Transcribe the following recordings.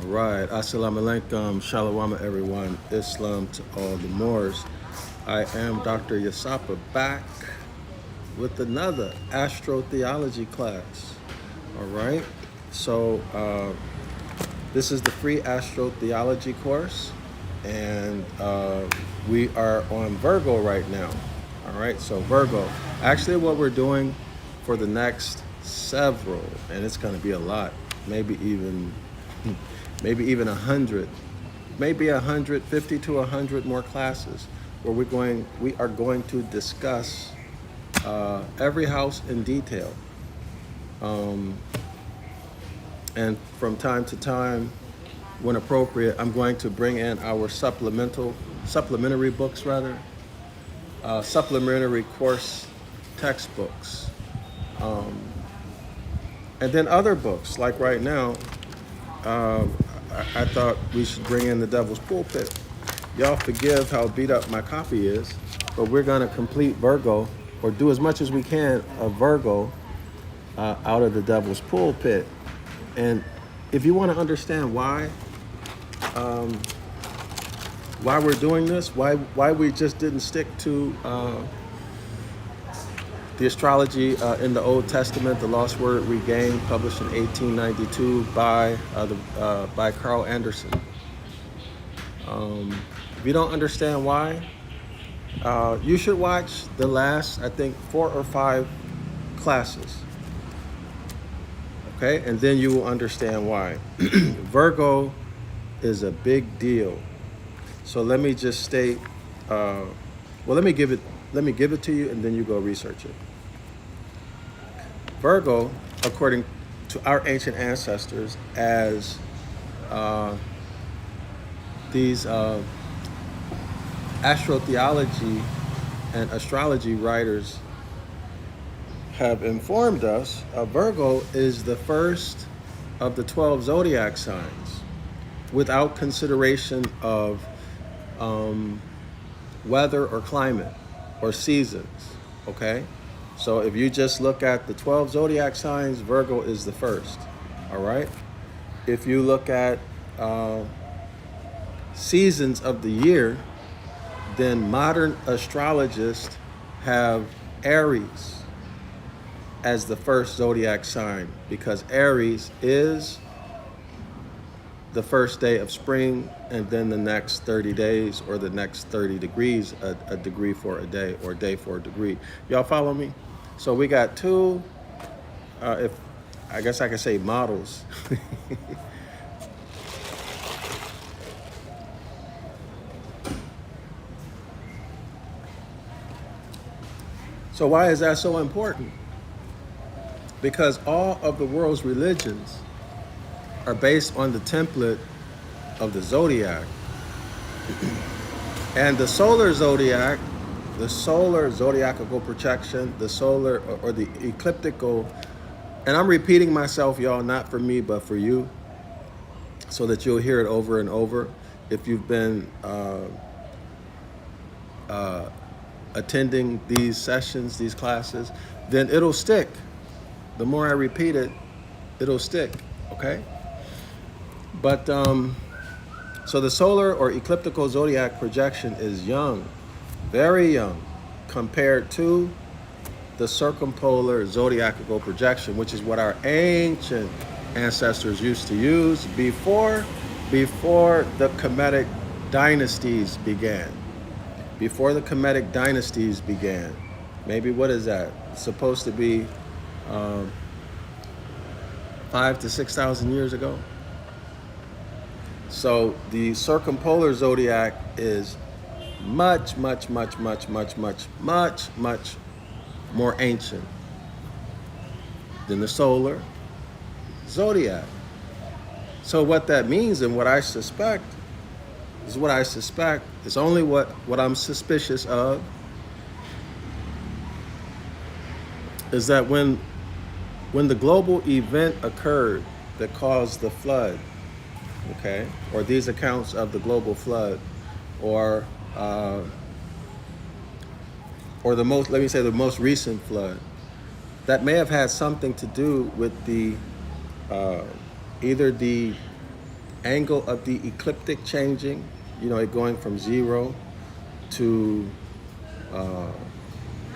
All right, assalamu alaikum, shalom everyone, Islam to all the Moors. I am Dr. Yasapa back with another astrotheology class. All right, so this is the free astrotheology course, and we are on Virgo right now. All right, so Virgo, actually what we're doing for the next several, and it's going to be a lot, maybe even 100, maybe 150 to 100 more classes where we are going to discuss every house in detail. And from time to time, when appropriate, I'm going to bring in our supplementary books supplementary course textbooks. And then other books, like right now, I thought we should bring in the Devil's Pulpit. Y'all forgive how beat up my copy is, but we're going to complete Virgo, or do as much as we can of Virgo out of the Devil's Pulpit. And if you want to understand why we're doing this, why we just didn't stick to the astrology in the Old Testament, The Lost Word Regained, published in 1892 by Carl Anderson. If you don't understand why, you should watch the last, I think, 4 or 5 classes. Okay, and then you will understand why. Virgo is a big deal. So let me just state. Let me give it to you, and then you go research it. Virgo, according to our ancient ancestors, as these astrotheology and astrology writers have informed us, Virgo is the first of the 12 zodiac signs, without consideration of weather or climate or seasons. Okay, so if you just look at the 12 zodiac signs, Virgo is the first. All right, if you look at seasons of the year, then modern astrologists have Aries as the first zodiac sign, because Aries is the first day of spring, and then the next 30 days or the next 30 degrees, a degree for a day, or day for a degree. Y'all follow me? So we got two, if I guess I could say, models. So why is that so important? Because all of the world's religions are based on the template of the zodiac. And the solar zodiac, the solar zodiacal projection, the solar or the ecliptical, and I'm repeating myself, y'all, not for me, but for you, so that you'll hear it over and over. If you've been attending these sessions, these classes, then it'll stick. The more I repeat it, it'll stick, okay? But, so the solar or ecliptical zodiac projection is young, very young, compared to the circumpolar zodiacal projection, which is what our ancient ancestors used to use before the Kemetic dynasties began. Before the Kemetic dynasties began. Maybe, what is that? It's supposed to be 5,000 to 6,000 years ago. So the circumpolar zodiac is much more ancient than the solar zodiac. So what that means, and what I suspect, is only what I'm suspicious of, is that when the global event occurred that caused the flood, okay, or these accounts of the global flood, or the most recent flood, that may have had something to do with the either the angle of the ecliptic changing, it going from 0 to,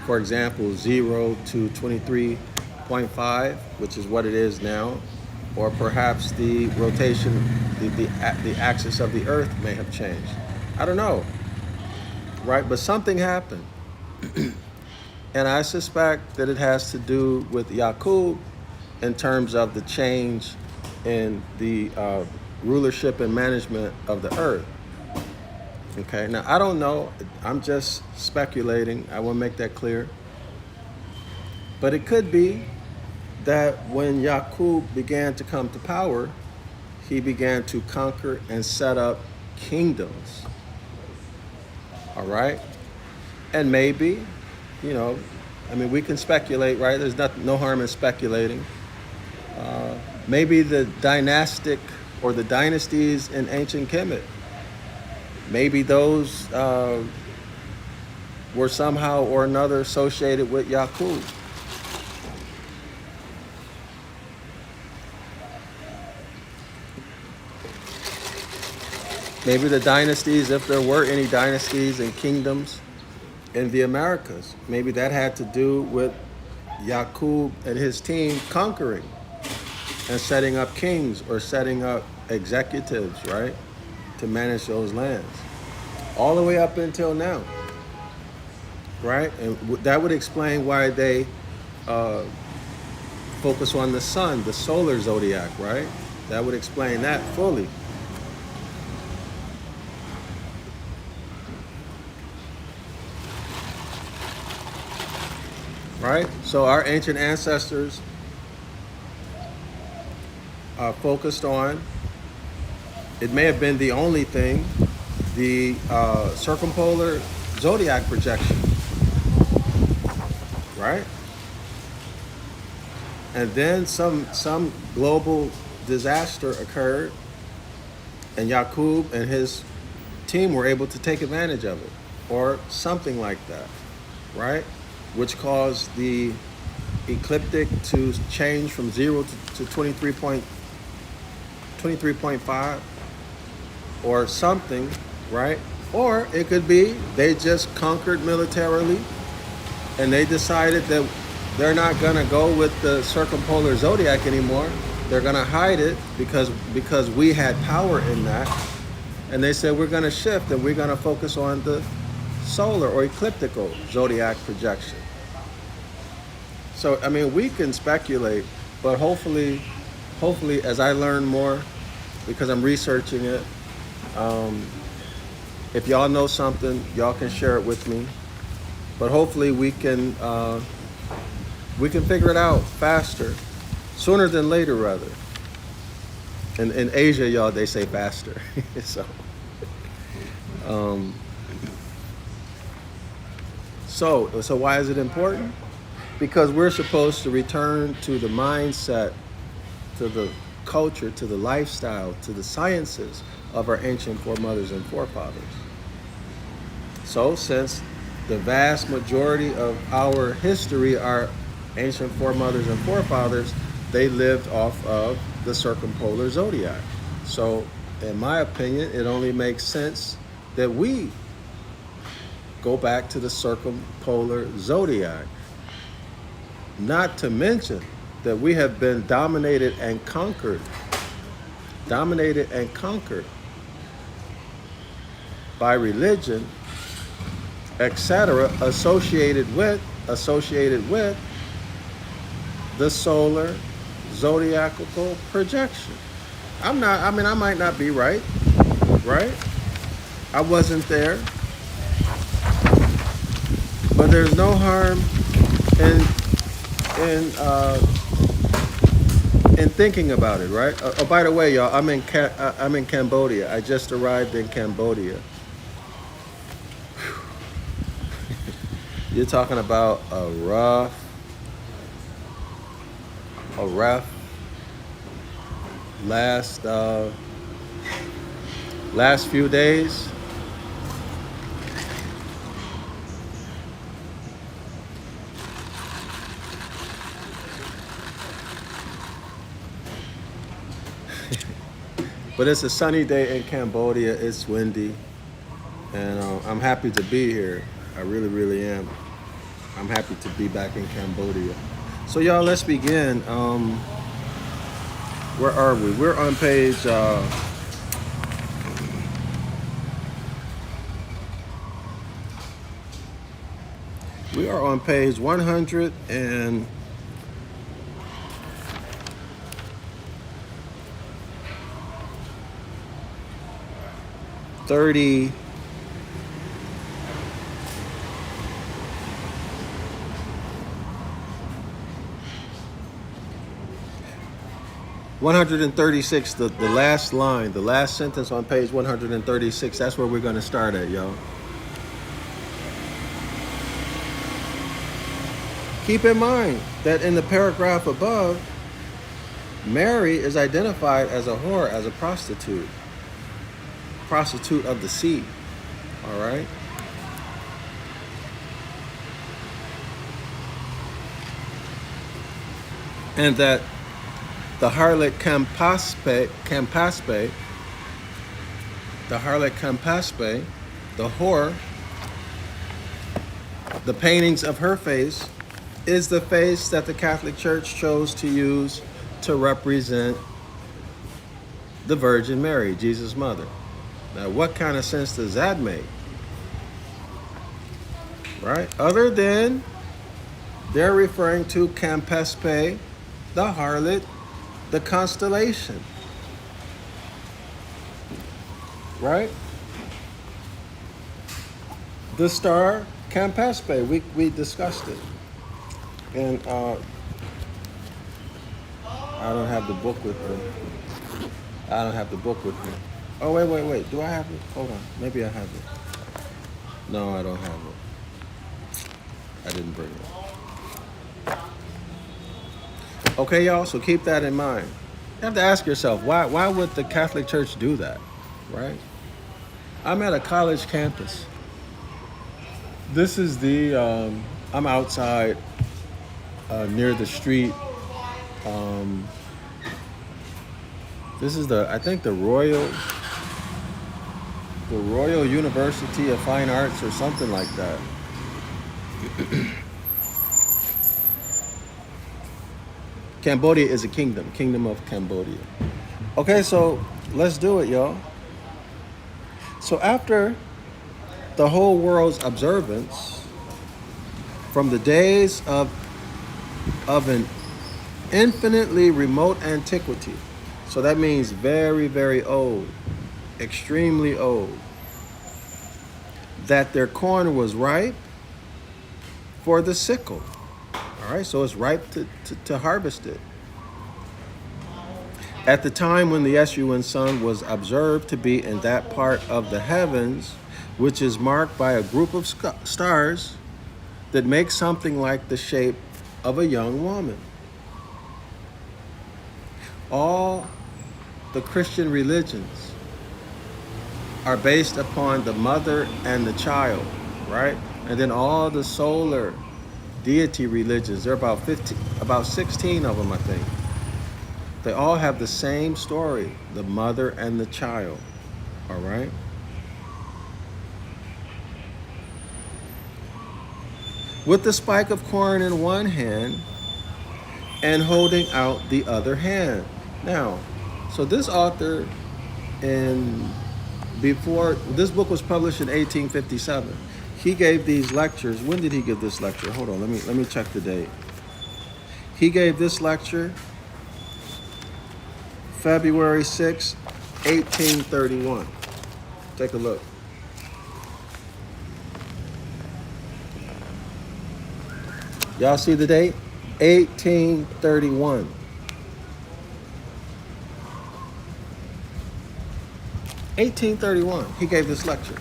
for example, 0 to 23.5, which is what it is now, or perhaps the rotation, the axis of the Earth may have changed. I don't know, right? But something happened. And I suspect that it has to do with Yaqub in terms of the change in the rulership and management of the earth. Okay, now I don't know. I'm just speculating. I want to make that clear. But it could be that when Yaqub began to come to power, he began to conquer and set up kingdoms. All right? And maybe, we can speculate, right? There's no harm in speculating. Maybe the dynastic or the dynasties in ancient Kemet, maybe those were somehow or another associated with Yaqub. Maybe the dynasties, if there were any dynasties and kingdoms in the Americas, maybe that had to do with Yaqub and his team conquering and setting up kings or setting up executives, right, to manage those lands, all the way up until now, right? And that would explain why they focus on the sun, the solar zodiac, right? That would explain that fully. Right? So our ancient ancestors focused on, it may have been the only thing, the circumpolar zodiac projection. Right? And then some global disaster occurred, and Yaqub and his team were able to take advantage of it, or something like that, right? Which caused the ecliptic to change from 0 to 23.5 or something, right? Or it could be they just conquered militarily and they decided that they're not going to go with the circumpolar zodiac anymore. They're going to hide it because we had power in that. And they said we're going to shift and we're going to focus on the solar or ecliptical zodiac projection. So, we can speculate, but hopefully, as I learn more, because I'm researching it, if y'all know something, y'all can share it with me. But hopefully we can figure it out faster, sooner than later, rather. In Asia, y'all, they say faster. So why is it important? Because we're supposed to return to the mindset, to the culture, to the lifestyle, to the sciences of our ancient foremothers and forefathers. So since the vast majority of our history, our ancient foremothers and forefathers, they lived off of the circumpolar zodiac. So in my opinion, it only makes sense that we go back to the circumpolar zodiac. Not to mention that we have been dominated and conquered by religion, etc., associated with the solar zodiacal projection. I might not be right? I wasn't there. But there's no harm in thinking about it, right? Oh, by the way, y'all, I'm in Cambodia. I just arrived in Cambodia. You're talking about a rough last few days. But it's a sunny day in Cambodia. It's windy. And I'm happy to be here. I really, really am. I'm happy to be back in Cambodia. So y'all, let's begin. Where are we? We're on page... we are on page 100 and... 30... 136, the last line, the last sentence on page 136, that's where we're going to start at, y'all. Keep in mind that in the paragraph above, Mary is identified as a whore, as a prostitute of the sea, all right? And that the harlot Campaspe, the whore, the paintings of her face is the face that the Catholic Church chose to use to represent the Virgin Mary, Jesus' mother. Now, what kind of sense does that make? Right? Other than they're referring to Campaspe, the harlot, the constellation, right? The star Campaspe, we discussed it. And I don't have the book with me. Oh, wait. Do I have it? Hold on. Maybe I have it. No, I don't have it. I didn't bring it. Okay, y'all, so keep that in mind. You have to ask yourself, why would the Catholic Church do that, right? I'm at a college campus. This is I'm outside near the street. This is I think the Royal University of Fine Arts or something like that. Cambodia is a kingdom of Cambodia. Okay, so let's do it, y'all. So after the whole world's observance, from the days of an infinitely remote antiquity, so that means very, very old, extremely old, that their corn was ripe for the sickle. All right, so it's ripe to harvest it. At the time when the Escheat sun was observed to be in that part of the heavens, which is marked by a group of stars that make something like the shape of a young woman. All the Christian religions are based upon the mother and the child, right? And then all the solar deity religions, there are about 16 of them, I think. They all have the same story, the mother and the child, all right? With the spike of corn in one hand and holding out the other hand. Now, so this author, before this book was published in 1857, he gave these lectures. When did he give this lecture? Hold on, let me check the date. He gave this lecture February 6, 1831. Take a look. Y'all see the date? 1831. 1831, he gave this lecture.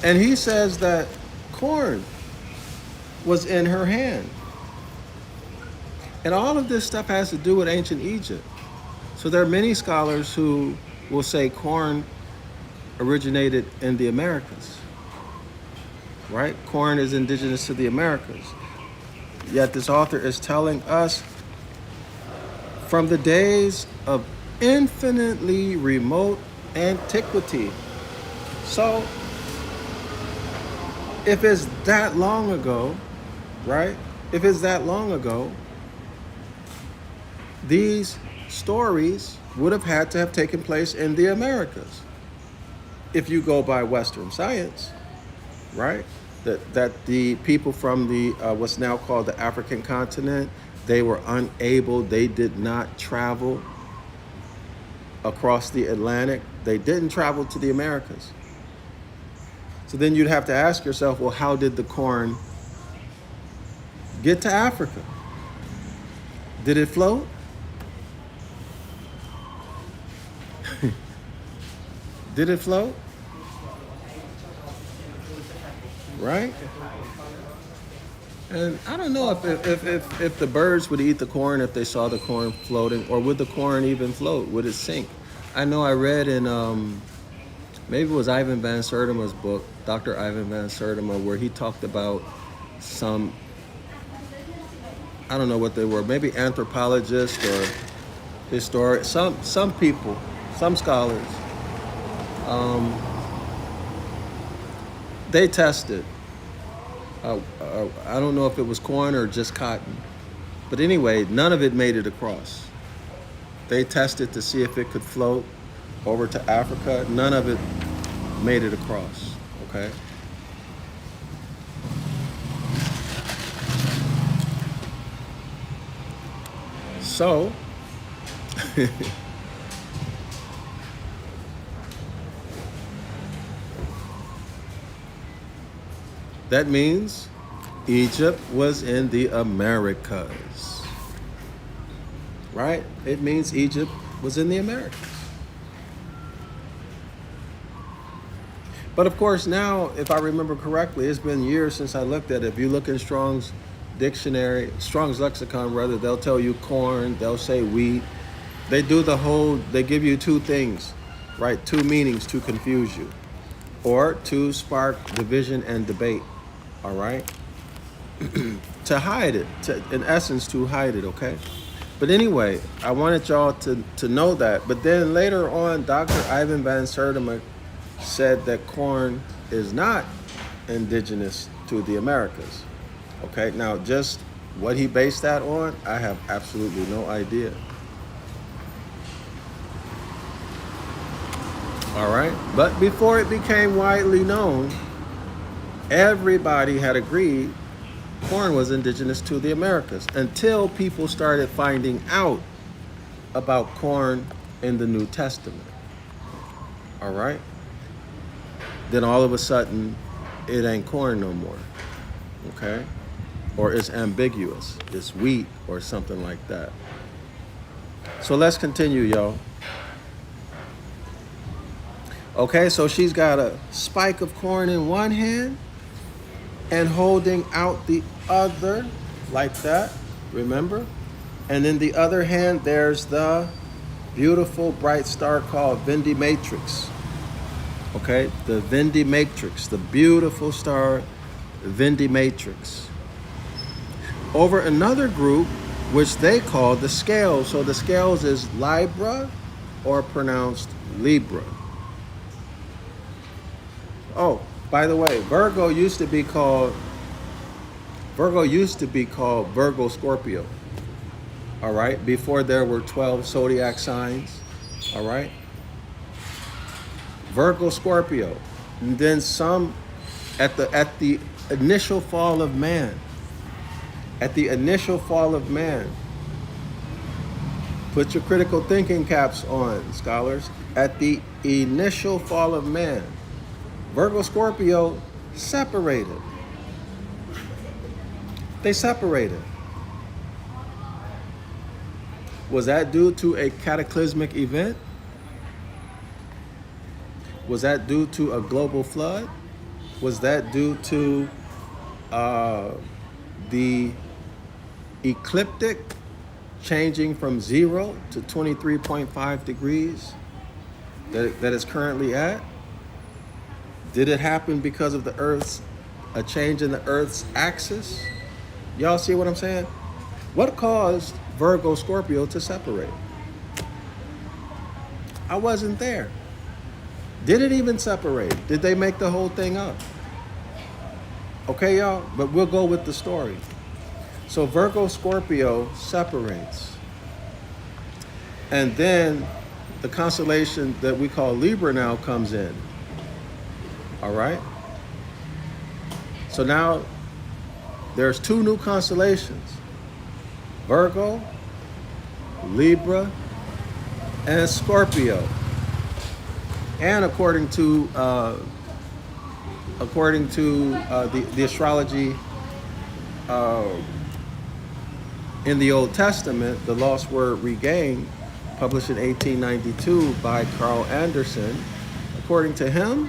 And he says that corn was in her hand. And all of this stuff has to do with ancient Egypt. So there are many scholars who will say corn originated in the Americas, right? Corn is indigenous to the Americas. Yet this author is telling us from the days of infinitely remote antiquity. So, if it's that long ago, right? If it's that long ago, these stories would have had to have taken place in the Americas. If you go by Western science, right? That the people from the what's now called the African continent, they were unable, they did not travel across the Atlantic. They didn't travel to the Americas. So then you'd have to ask yourself, well, how did the corn get to Africa? Did it float? Did it float? Right? And I don't know if the birds would eat the corn if they saw the corn floating, or would the corn even float? Would it sink? I know I read in, maybe it was Ivan Van Sertima's book, Dr. Ivan Van Sertima, where he talked about some, I don't know what they were, maybe anthropologists or historic, some people, some scholars, they tested. I don't know if it was corn or just cotton. But anyway, none of it made it across. They tested to see if it could float over to Africa. None of it made it across, okay? So, that means Egypt was in the Americas, right? It means Egypt was in the Americas. But of course now, if I remember correctly, it's been years since I looked at it. If you look in Strong's dictionary, Strong's lexicon rather, they'll tell you corn, they'll say wheat. They do the whole, they give you two things, right? Two meanings to confuse you, or to spark division and debate. All right, to hide it, in essence, to hide it, okay? But anyway, I wanted y'all to know that. But then later on, Dr. Ivan Van Sertima said that corn is not indigenous to the Americas, okay? Now, just what he based that on, I have absolutely no idea. All right, but before it became widely known, everybody had agreed corn was indigenous to the Americas until people started finding out about corn in the New Testament. All right? Then all of a sudden, it ain't corn no more. Okay? Or it's ambiguous. It's wheat or something like that. So let's continue, y'all. Okay, so she's got a spike of corn in one hand and holding out the other like that, remember? And in the other hand, there's the beautiful bright star called Vindi Matrix. Okay, the Vindi Matrix, the beautiful star Vindi Matrix. Over another group, which they call the scales. So the scales is Libra, or pronounced Libra. Oh, by the way, Virgo used to be called Virgo Scorpio. All right, before there were 12 zodiac signs. All right, Virgo Scorpio, and then some at the initial fall of man. At the initial fall of man. Put your critical thinking caps on, scholars. At the initial fall of man, Virgo Scorpio separated. They separated. Was that due to a cataclysmic event? Was that due to a global flood? Was that due to the ecliptic changing from 0 to 23.5 degrees that it's currently at? Did it happen because of a change in the Earth's axis? Y'all see what I'm saying? What caused Virgo, Scorpio to separate. I wasn't there. Did it even separate? Did they make the whole thing up? Okay, y'all, but we'll go with the story. So Virgo, Scorpio separates. And then the constellation that we call Libra now comes in. All right? So now there's two new constellations. Virgo, Libra, and Scorpio. And according to the astrology in the Old Testament, the Lost Word Regained, published in 1892 by Carl Anderson, according to him,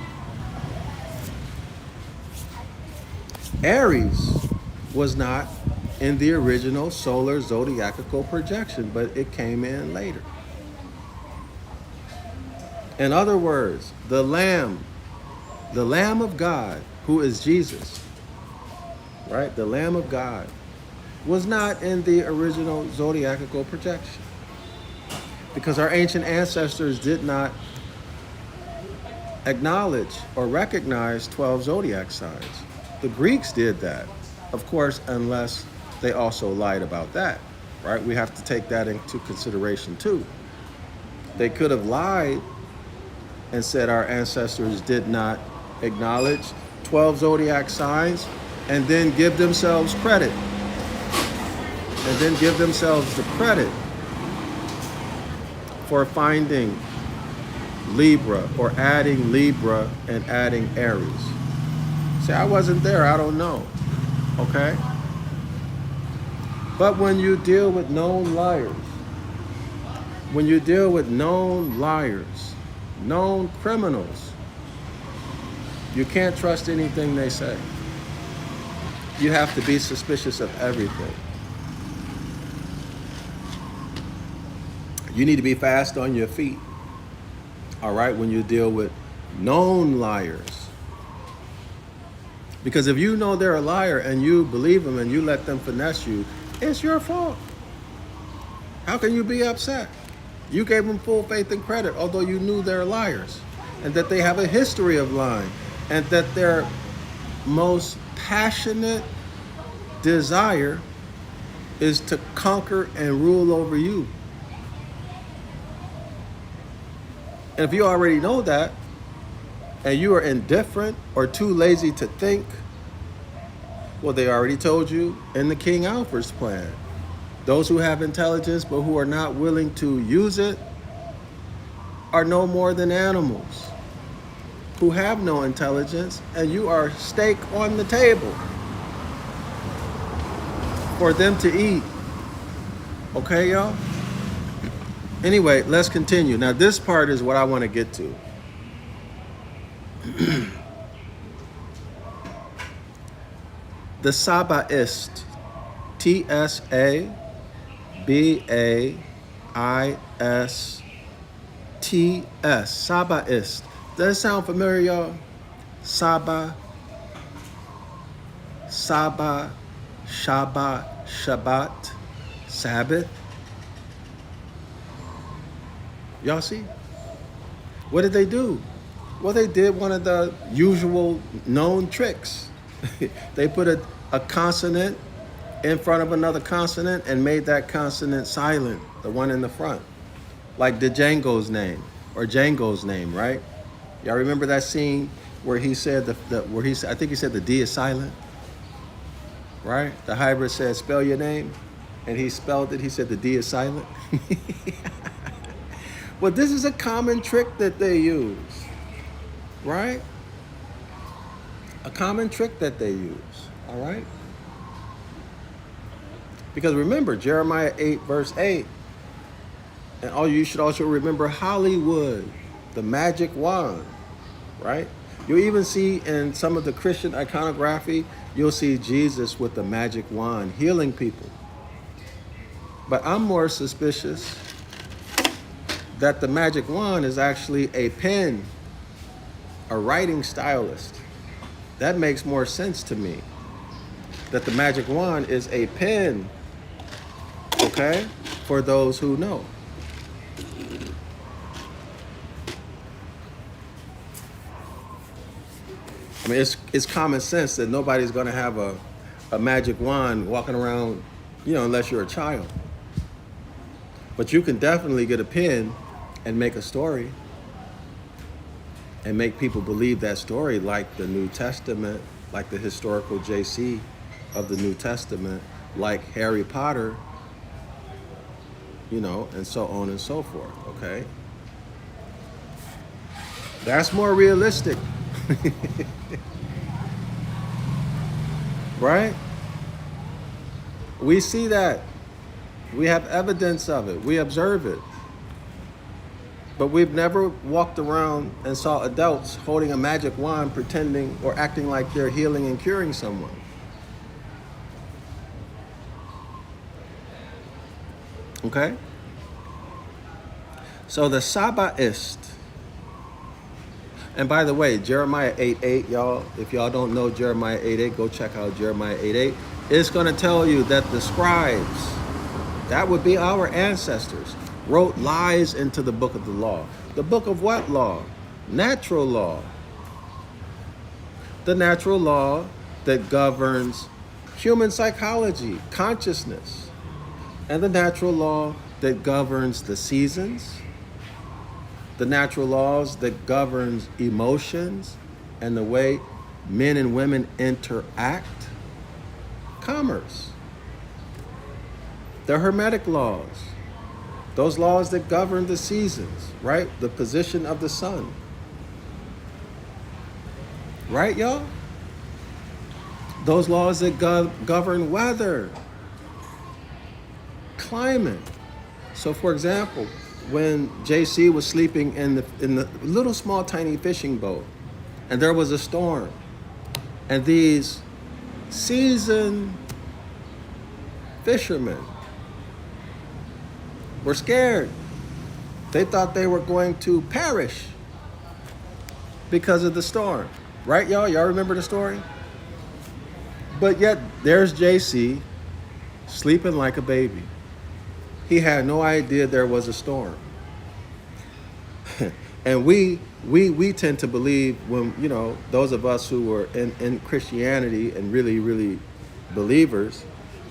Aries was not in the original solar zodiacal projection, but it came in later. In other words, the Lamb of God, who is Jesus, right? The Lamb of God was not in the original zodiacal projection because our ancient ancestors did not acknowledge or recognize 12 zodiac signs. The Greeks did that, of course, unless they also lied about that, right? We have to take that into consideration too. They could have lied and said our ancestors did not acknowledge 12 zodiac signs and then give themselves credit. And then give themselves the credit for finding Libra or adding Libra and adding Aries. See, I wasn't there, I don't know, okay? But when you deal with known liars, known criminals, you can't trust anything they say. You have to be suspicious of everything. You need to be fast on your feet, all right, when you deal with known liars. Because if you know they're a liar and you believe them and you let them finesse you, it's your fault. How can you be upset? You gave them full faith and credit, although you knew they're liars and that they have a history of lying and that their most passionate desire is to conquer and rule over you. And if you already know that, and you are indifferent or too lazy to think, well, they already told you in the King Alfred's plan. Those who have intelligence but who are not willing to use it are no more than animals who have no intelligence, and you are steak on the table for them to eat. Okay, y'all? Anyway, let's continue. Now, this part is what I want to get to. The Sabaist, T-S-A-B-A-I-S-T-S, Sabaist. Does that sound familiar, y'all? Saba, Shabbat, Sabbath. Y'all see? What did they do? Well, they did one of the usual known tricks. They put a consonant in front of another consonant and made that consonant silent, the one in the front. Like Django's name, or Django's name, right? Y'all remember that scene where he said, I think he said the D is silent, right? The hybrid said, spell your name, and he spelled it, he said the D is silent. Well, this is a common trick that they use, right? A common trick that they use, all right? Because remember, Jeremiah 8, verse 8, and you should also remember Hollywood, the magic wand, right? You'll even see in some of the Christian iconography, you'll see Jesus with the magic wand healing people. But I'm more suspicious that the magic wand is actually a pen, a writing stylist. That makes more sense to me. That the magic wand is a pen okay, for those who know. I mean, it's common sense that nobody's going to have a magic wand walking around, unless you're a child. But you can definitely get a pen and make a story and make people believe that story, like the New Testament, like the historical JC of the New Testament, like Harry Potter, and so on and so forth, okay? That's more realistic. Right? We see that. We have evidence of it. We observe it. But we've never walked around and saw adults holding a magic wand pretending or acting like they're healing and curing someone. Okay? So the Sabaist. And by the way, Jeremiah 8:8, y'all, if y'all don't know Jeremiah 8:8, go check out Jeremiah 8:8. It's going to tell you that the scribes, that would be our ancestors, wrote lies into the book of the law. The book of what law? Natural law. The natural law that governs human psychology, consciousness, and the natural law that governs the seasons, the natural laws that governs emotions and the way men and women interact, commerce, the Hermetic Laws, those laws that govern the seasons, right? The position of the sun. Right, y'all? Those laws that govern weather, climate. So, for example, when JC was sleeping in the little small tiny fishing boat, and there was a storm, and these seasoned fishermen were scared. They thought they were going to perish because of the storm. Right, y'all? Y'all remember the story? But yet, there's JC sleeping like a baby. He had no idea there was a storm. And we tend to believe when, those of us who were in Christianity and really, really believers,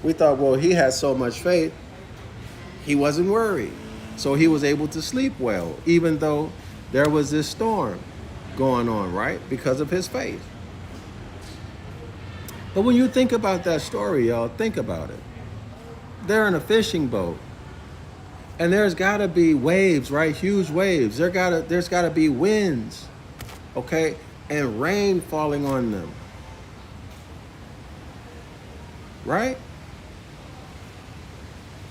we thought, well, he had so much faith, he wasn't worried. So he was able to sleep well, even though there was this storm going on, right? Because of his faith. But when you think about that story, y'all, think about it. They're in a fishing boat. And there's got to be waves, right? Huge waves. There's got to be winds, okay? And rain falling on them. Right?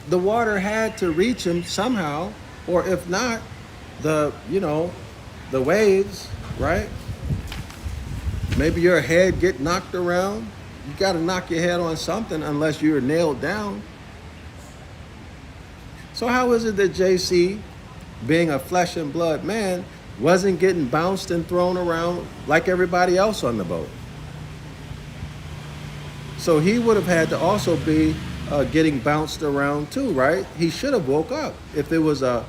The water had to reach them somehow, or if not, the waves, right? Maybe your head get knocked around. You got to knock your head on something unless you're nailed down. So how is it that JC, being a flesh and blood man, wasn't getting bounced and thrown around like everybody else on the boat? So he would have had to also be getting bounced around too, right? He should have woke up if it was a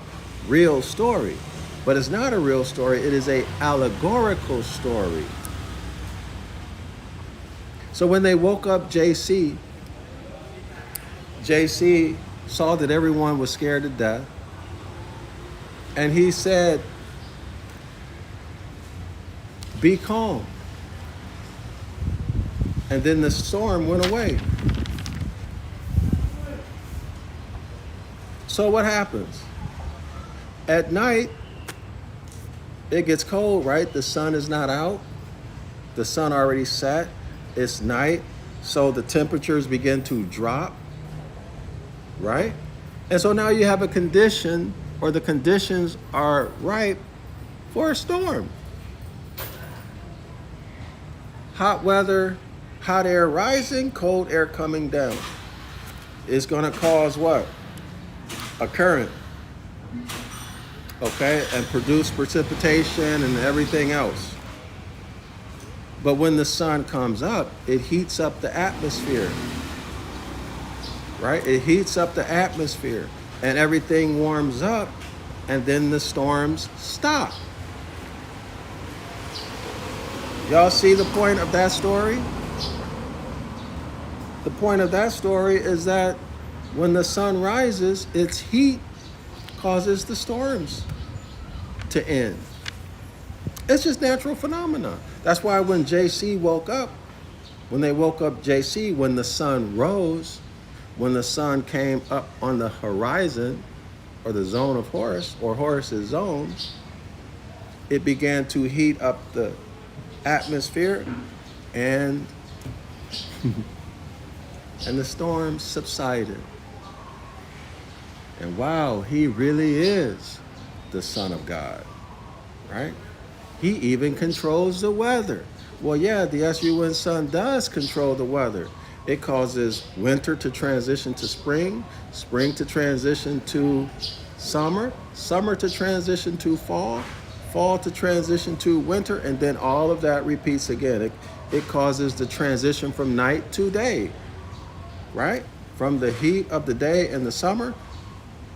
real story. But it's not a real story. It is an allegorical story. So when they woke up JC saw that everyone was scared to death. And he said, be calm. And then the storm went away. So what happens? At night, it gets cold, right? The sun is not out. The sun already set. It's night. So the temperatures begin to drop. Right? And so now you have a condition, or the conditions are ripe for a storm. Hot weather, hot air rising, cold air coming down. It's going to cause what? A current. Okay? And produce precipitation and everything else. But when the sun comes up, it heats up the atmosphere. right? It heats up the atmosphere and everything warms up, and then the storms stop. Y'all see the point of that story? The point of that story is that when the sun rises, its heat causes the storms to end. It's just natural phenomena. That's why when JC woke up, when they woke up JC, when the sun rose, when the sun came up on the horizon, or the zone of Horus, or Horus's zone, it began to heat up the atmosphere, and and the storm subsided. And wow, he really is the Son of God, right? He even controls the weather. Well, yeah, the SUN sun does control the weather. It causes winter to transition to spring, spring to transition to summer, summer to transition to fall, fall to transition to winter, and then all of that repeats again. It causes the transition from night to day, right? From the heat of the day in the summer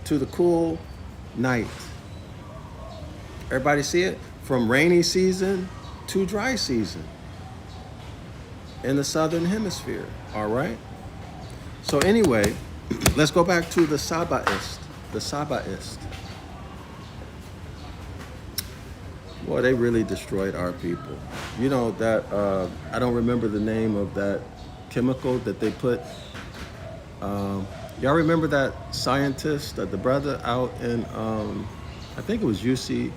to the cool night. Everybody see it? From rainy season to dry season in the southern hemisphere, all right? So anyway, let's go back to the Sabaist. The Sabaist. Boy, they really destroyed our people. You know that, I don't remember the name of that chemical that they put. Y'all remember that scientist, the brother out in, I think it was UC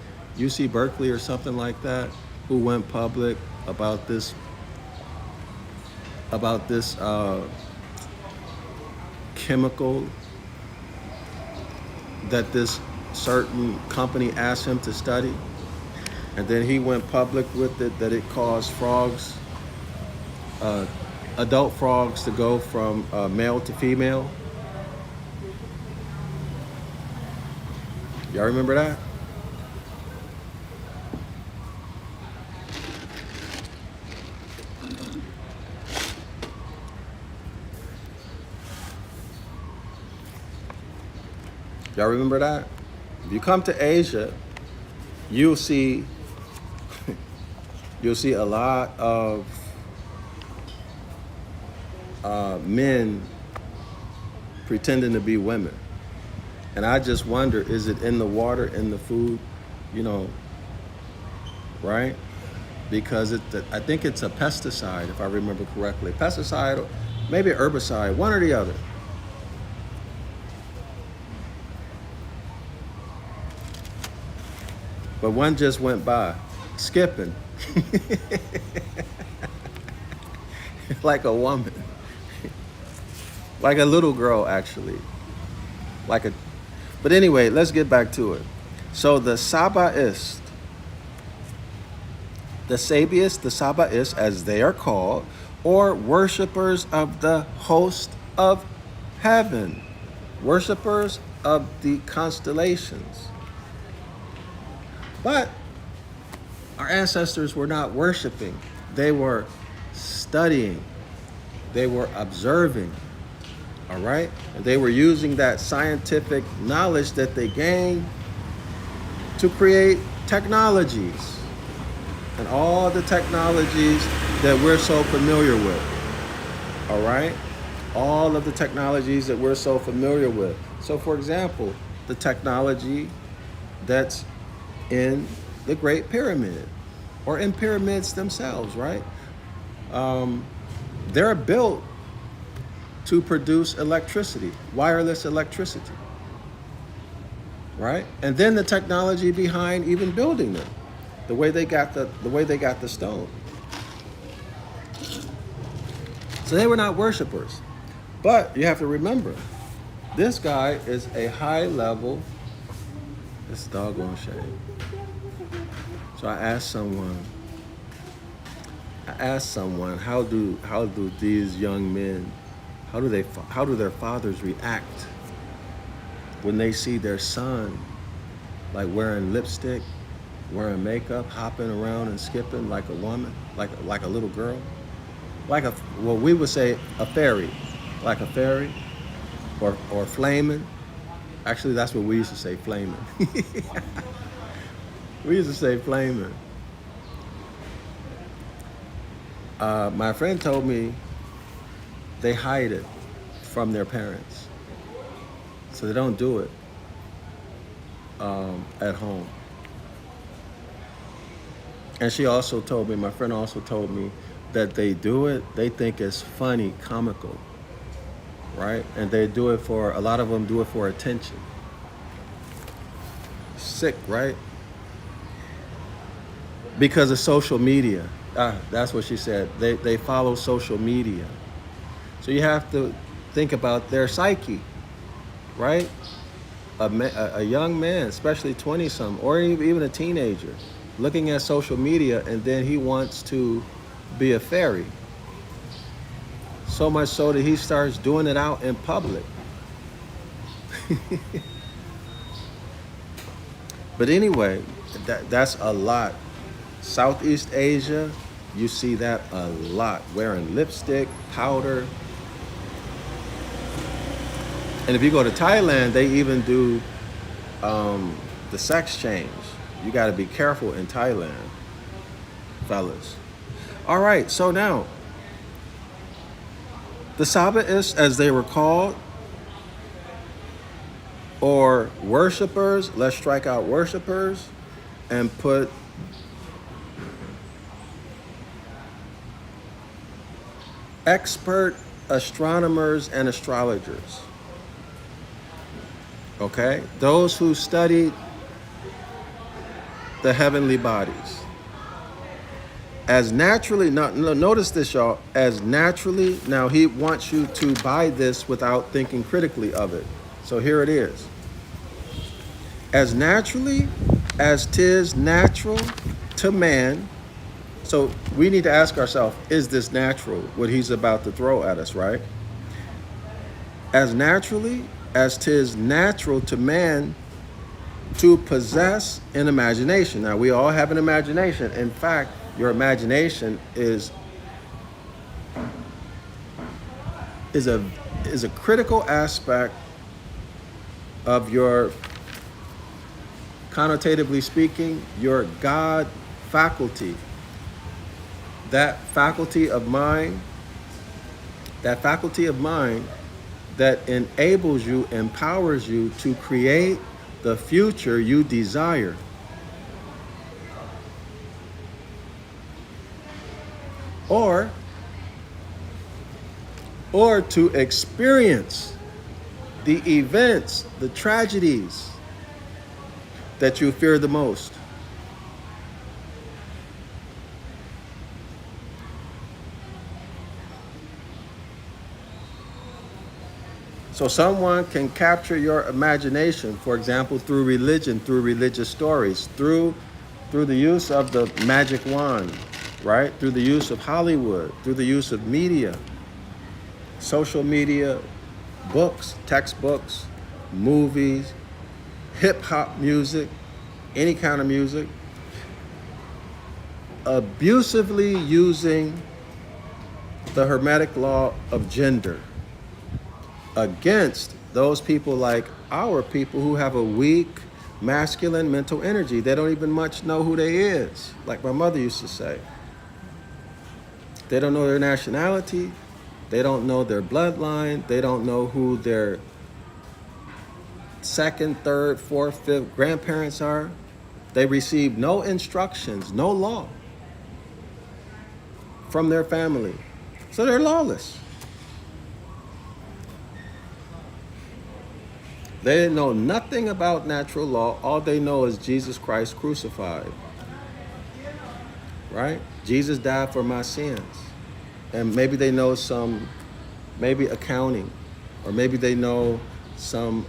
Berkeley or something like that, who went public about this chemical that this certain company asked him to study, and then he went public with it that it caused frogs, adult frogs, to go from male to female. Y'all remember that? Y'all remember that? If you come to Asia, you'll see a lot of men pretending to be women. And I just wonder, is it in the water, in the food, you know, right? Because I think it's a pesticide, if I remember correctly. Pesticide, or maybe herbicide, one or the other. But one just went by, skipping. Like a woman. Like a little girl, actually. But anyway, let's get back to it. So the Sabaist, the Sabiists, the Saba'ists, as they are called, or worshipers of the host of heaven, worshipers of the constellations. But our ancestors were not worshiping. They were studying. They were observing. All right? And they were using that scientific knowledge that they gained to create technologies. And all the technologies that we're so familiar with. All right? All of the technologies that we're so familiar with. So, for example, the technology that's in the Great Pyramid, or in pyramids themselves, right? They're built to produce electricity, wireless electricity, right? And then the technology behind even building them, the way they got the stone. So they were not worshipers. But you have to remember, this guy is a high level, this doggone shame. So I asked someone, how do these young men, how do their fathers react when they see their son like wearing lipstick, wearing makeup, hopping around and skipping like a woman, like a little girl, we would say a fairy, like a fairy. or flaming. Actually, that's what we used to say, flaming. We used to say flaming. My friend told me they hide it from their parents, so they don't do it at home. And she also told me, my friend also told me, that they do it, they think it's funny, comical, right? And they do it for, a lot of them do it for attention. Sick, right? Because of social media. That's what she said. They follow social media. So you have to think about their psyche, right? A young man, especially 20-something, or even a teenager, looking at social media, and then he wants to be a fairy. So much so that he starts doing it out in public. But anyway, that's a lot. Southeast Asia, you see that a lot. Wearing lipstick, powder. And if you go to Thailand, they even do the sex change. You got to be careful in Thailand, fellas. All right, so now, the Sabbatists, as they were called, or worshipers, let's strike out worshipers and put expert astronomers and astrologers. Okay? Those who studied the heavenly bodies. As naturally, notice this, y'all, as naturally, now he wants you to buy this without thinking critically of it. So here it is. As naturally as 'tis natural to man. So we need to ask ourselves, is this natural, what he's about to throw at us, right? As naturally as 'tis natural to man to possess an imagination. Now, we all have an imagination. In fact, your imagination is a critical aspect of your, connotatively speaking, your God faculty. That faculty of mind that enables you, empowers you to create the future you desire. Or to experience the events, the tragedies that you fear the most. So someone can capture your imagination, for example, through religion, through religious stories, through the use of the magic wand, right? Through the use of Hollywood, through the use of media, social media, books, textbooks, movies, hip-hop music, any kind of music, abusively using the Hermetic law of gender against those people like our people who have a weak masculine mental energy. They don't even much know who they is, like my mother used to say. They don't know their nationality. They don't know their bloodline. They don't know who their second, third, fourth, fifth grandparents are. They receive no instructions, no law from their family. So they're lawless. They know nothing about natural law. All they know is Jesus Christ crucified. Right? Jesus died for my sins. And maybe they know some, maybe accounting, or maybe they know some,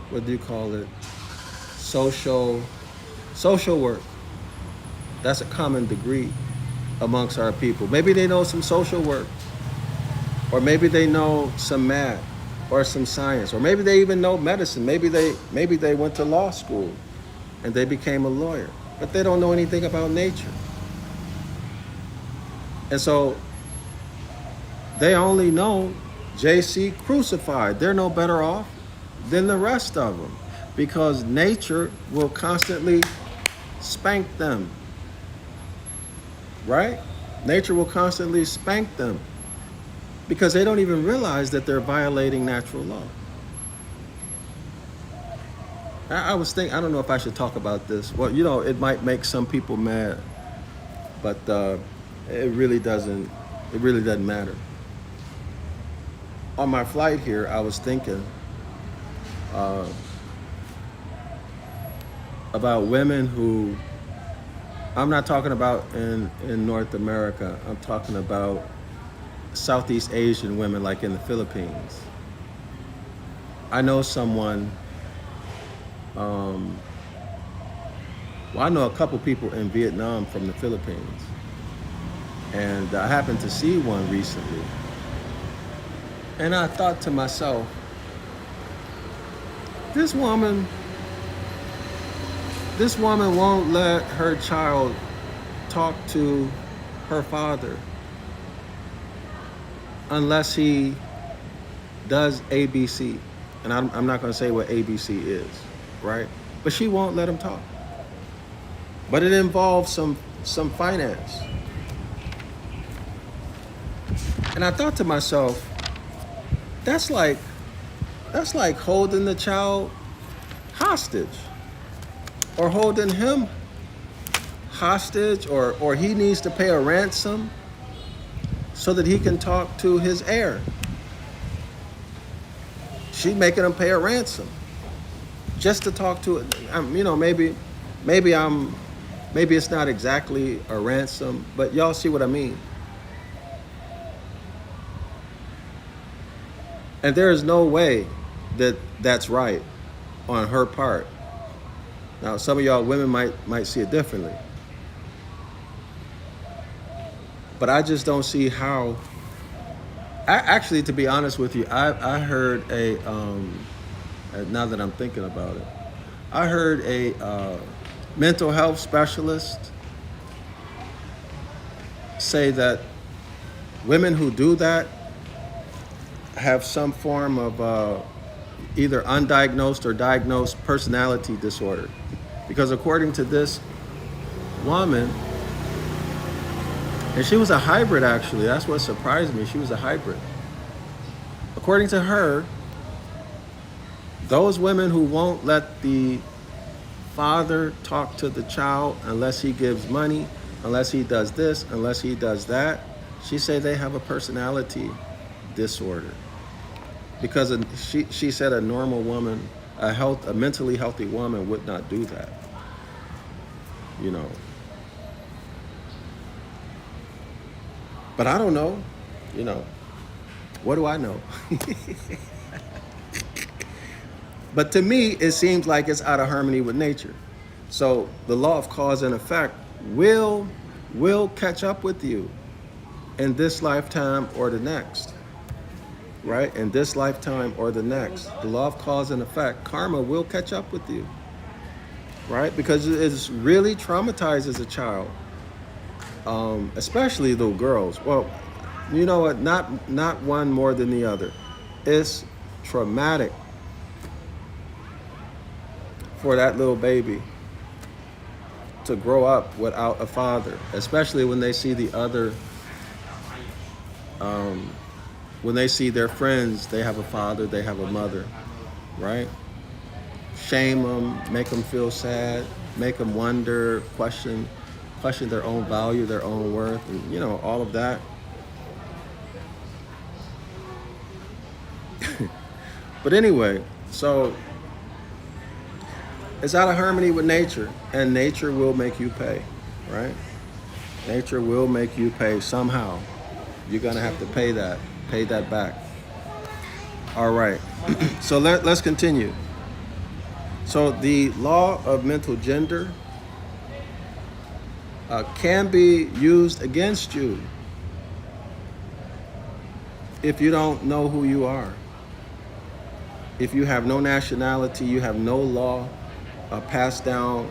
what do you call it? Social work. That's a common degree amongst our people. Maybe they know some social work, or maybe they know some math, or some science, or maybe they even know medicine. Maybe they went to law school and they became a lawyer, but they don't know anything about nature. And so they only know JC crucified. They're no better off than the rest of them because nature will constantly spank them, right? Nature will constantly spank them because they don't even realize that they're violating natural law. I was thinking, I don't know if I should talk about this. Well, you know, it might make some people mad, but it really doesn't matter. On my flight here, I was thinking about women who, I'm not talking about in North America, I'm talking about Southeast Asian women like in the Philippines. I know someone, well, I know a couple people in Vietnam from the Philippines, and I happened to see one recently. And I thought to myself, this woman won't let her child talk to her father unless he does ABC. And I'm not going to say what ABC is, right? But she won't let him talk. But it involves some finance. And I thought to myself, that's like holding the child hostage, or holding him hostage, or he needs to pay a ransom so that he can talk to his heir. She's making him pay a ransom just to talk to it. You know, maybe it's not exactly a ransom, but y'all see what I mean. And there is no way that that's right on her part. Now, some of y'all women might see it differently. But I just don't see how. Actually, to be honest with you, I heard now that I'm thinking about it, I heard a mental health specialist say that women who do that have some form of either undiagnosed or diagnosed personality disorder. Because according to this woman, and she was a hybrid actually, that's what surprised me, she was a hybrid. According to her, those women who won't let the father talk to the child unless he gives money, unless he does this, unless he does that, she said they have a personality disorder. Because she said a normal woman, a mentally healthy woman would not do that. You know. But I don't know. You know. What do I know? But to me, it seems like it's out of harmony with nature. So the law of cause and effect will catch up with you in this lifetime or the next. Right? In this lifetime or the next. The law of cause and effect, karma will catch up with you. Right? Because it really traumatizes a child. Especially little girls. Well, you know what? Not one more than the other. It's traumatic for that little baby to grow up without a father, especially when they see the other, when they see their friends, they have a father, they have a mother, right? Shame them, make them feel sad, make them wonder, question their own value, their own worth, and you know, all of that. But anyway, so it's out of harmony with nature, and nature will make you pay, right? Nature will make you pay somehow. You're gonna have to pay that back. All right, so let's continue. So the law of mental gender can be used against you if you don't know who you are. If you have no nationality, you have no law passed down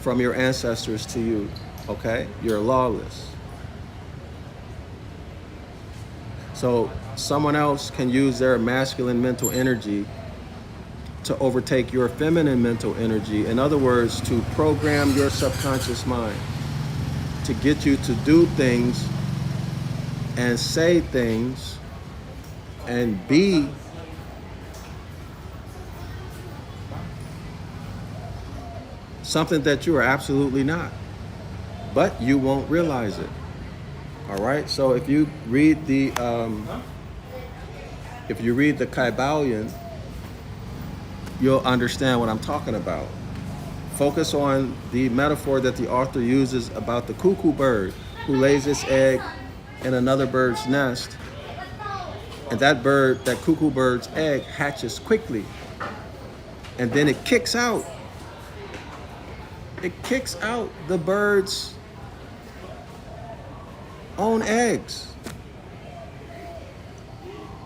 from your ancestors to you, okay? You're lawless. So someone else can use their masculine mental energy to overtake your feminine mental energy. In other words, to program your subconscious mind to get you to do things and say things and be something that you are absolutely not, but you won't realize it. All right. So if you read the Kybalion, you'll understand what I'm talking about. Focus on the metaphor that the author uses about the cuckoo bird who lays its egg in another bird's nest, and that cuckoo bird's egg hatches quickly, and then it kicks out the bird's own eggs,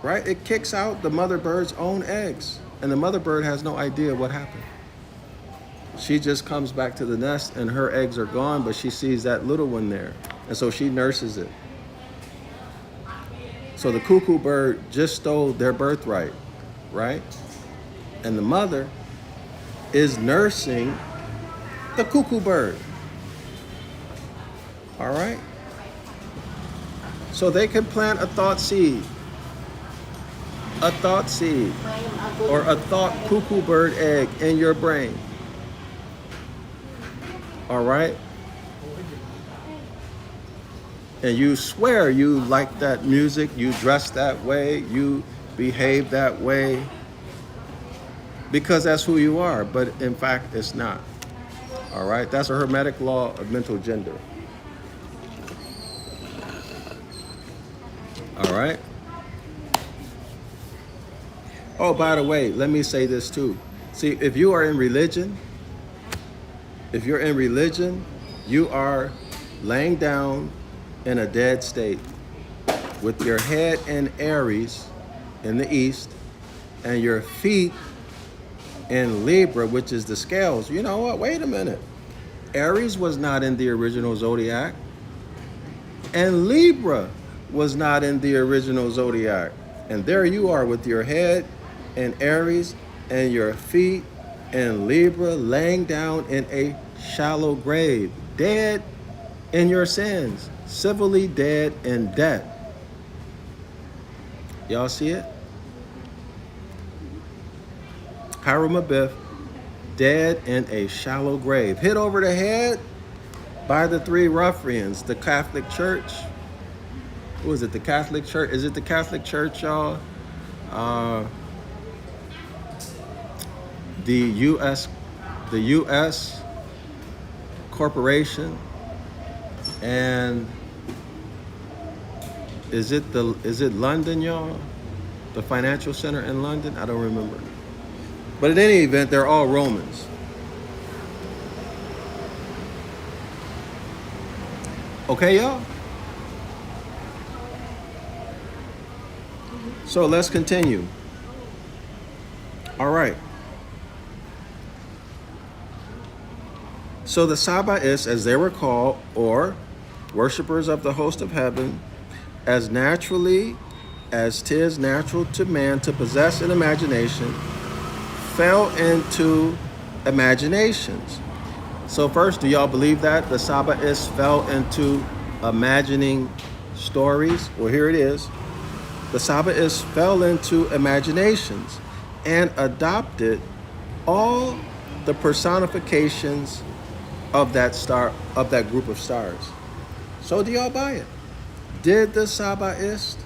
right? It kicks out the mother bird's own eggs, and the mother bird has no idea what happened. She just comes back to the nest and her eggs are gone, but she sees that little one there, and so she nurses it. So the cuckoo bird just stole their birthright, right? And the mother is nursing the cuckoo bird. All right? So they can plant a thought seed, or a thought cuckoo bird egg in your brain. All right? And you swear you like that music, you dress that way, you behave that way, because that's who you are, but in fact, it's not. All right? That's a Hermetic law of mental gender. All right? Oh, by the way, let me say this too. See, if you are in religion, you are laying down in a dead state with your head in Aries in the east and your feet in Libra, which is the scales. You know what? Wait a minute. Aries was not in the original Zodiac, and Libra was not in the original Zodiac. And there you are with your head in Aries and your feet in Libra, laying down in a shallow grave, dead in your sins, civilly dead in debt. Y'all see it? Hiram-Abiff, dead in a shallow grave, hit over the head by the three ruffians, the Catholic Church. Who is it? The Catholic Church? Is it the Catholic Church, y'all? The U.S. corporation, and is it London, y'all? The financial center in London? I don't remember. But in any event, they're all Romans. Okay, y'all? So let's continue. All right. So the Sabaeis, as they were called, or worshippers of the host of heaven, as naturally as 'tis natural to man to possess an imagination, fell into imaginations. So first, do y'all believe that the Sabaeis fell into imagining stories? Well, here it is. The Sabaeis fell into imaginations and adopted all the personifications of that star, of that group of stars. So do y'all buy it? Did the Sabaeis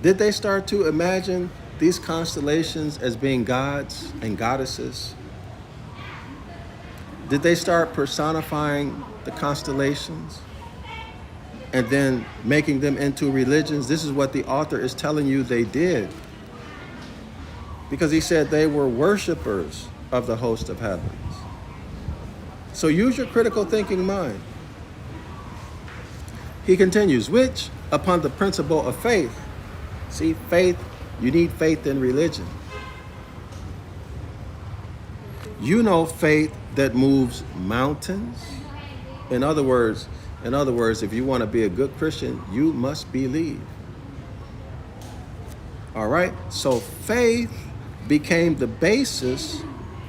did they start to imagine these constellations as being gods and goddesses? Did they start personifying the constellations and then making them into religions? This is what the author is telling you they did, because he said they were worshipers of the host of heavens. So use your critical thinking mind. He continues, which, upon the principle of faith, see, faith, you need faith in religion. You know, faith that moves mountains. In other words, In other words, if you want to be a good Christian, you must believe. All right? So faith became the basis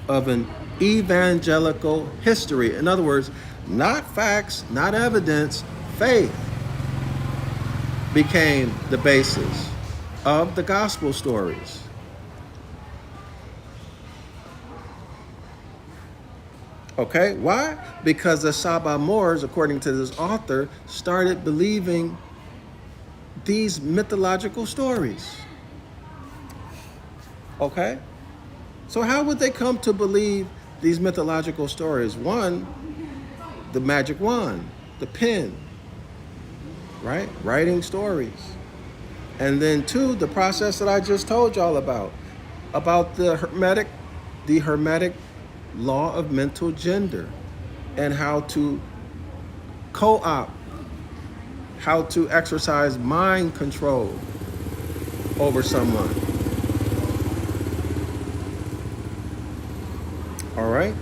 of an evangelical history. In other words, not facts, not evidence, faith became the basis of the gospel stories. Okay, why? Because the Saba Moors, according to this author, started believing these mythological stories. Okay? So how would they come to believe these mythological stories? One, the magic wand, the pen, right? Writing stories. And then two, the process that I just told y'all about the Hermetic law of mental gender, and how to co-opt, how to exercise mind control over someone. All right?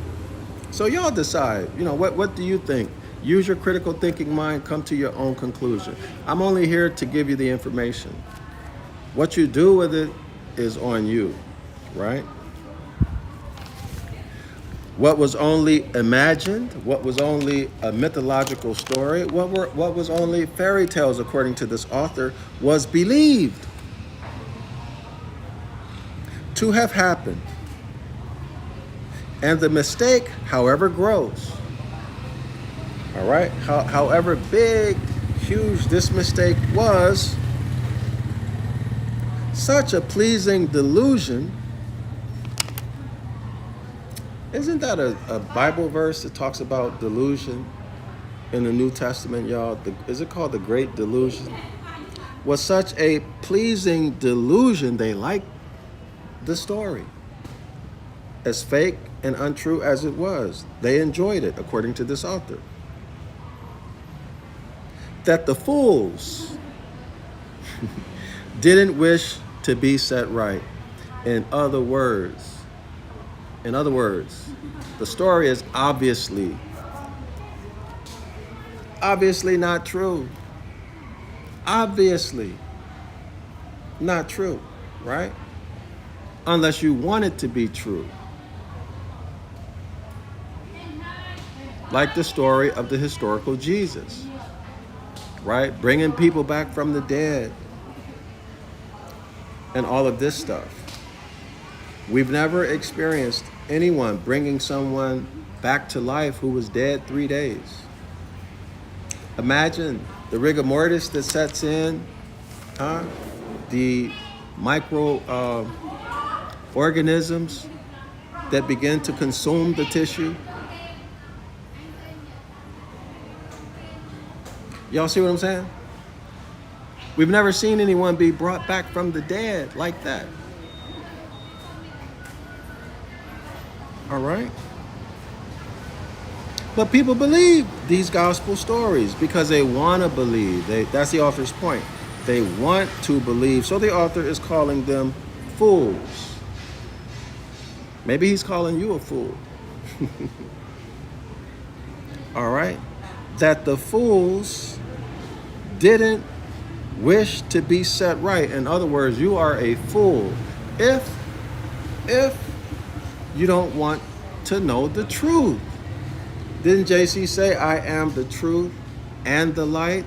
So y'all decide, what do you think? Use your critical thinking mind, come to your own conclusion. I'm only here to give you the information. What you do with it is on you, right? What was only imagined, what was only a mythological story, what was only fairy tales, according to this author, was believed to have happened. And the mistake, however gross, all right, however big, huge this mistake was, such a pleasing delusion. Isn't that a Bible verse that talks about delusion in the New Testament, y'all? Is it called the Great Delusion? Was such a pleasing delusion, they liked the story. As fake and untrue as it was, they enjoyed it, according to this author. That the fools didn't wish to be set right. In other words, the story is obviously not true. Obviously not true, right? Unless you want it to be true. Like the story of the historical Jesus, right? Bringing people back from the dead and all of this stuff. We've never experienced anyone bringing someone back to life who was dead 3 days. Imagine the rigor mortis that sets in, the micro organisms that begin to consume the tissue. Y'all see what I'm saying? We've never seen anyone be brought back from the dead like that. All right? But people believe these gospel stories because they want to believe. That's the author's point. They want to believe. So the author is calling them fools. Maybe he's calling you a fool. All right? That the fools didn't wish to be set right. In other words, you are a fool if you don't want to know the truth. Didn't JC say, I am the truth and the light?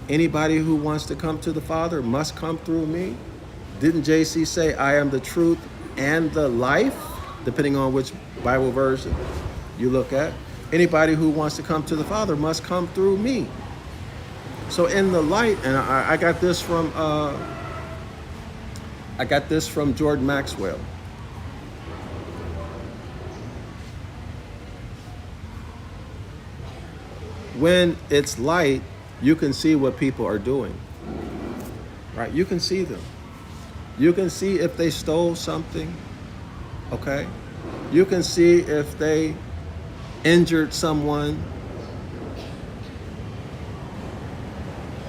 Anybody who wants to come to the Father must come through me. Didn't JC say, I am the truth and the life? Depending on which Bible version you look at. Anybody who wants to come to the Father must come through me. So in the light, and I got this from Jordan Maxwell. When it's light, you can see what people are doing, right? You can see them. You can see if they stole something, okay? You can see if they injured someone.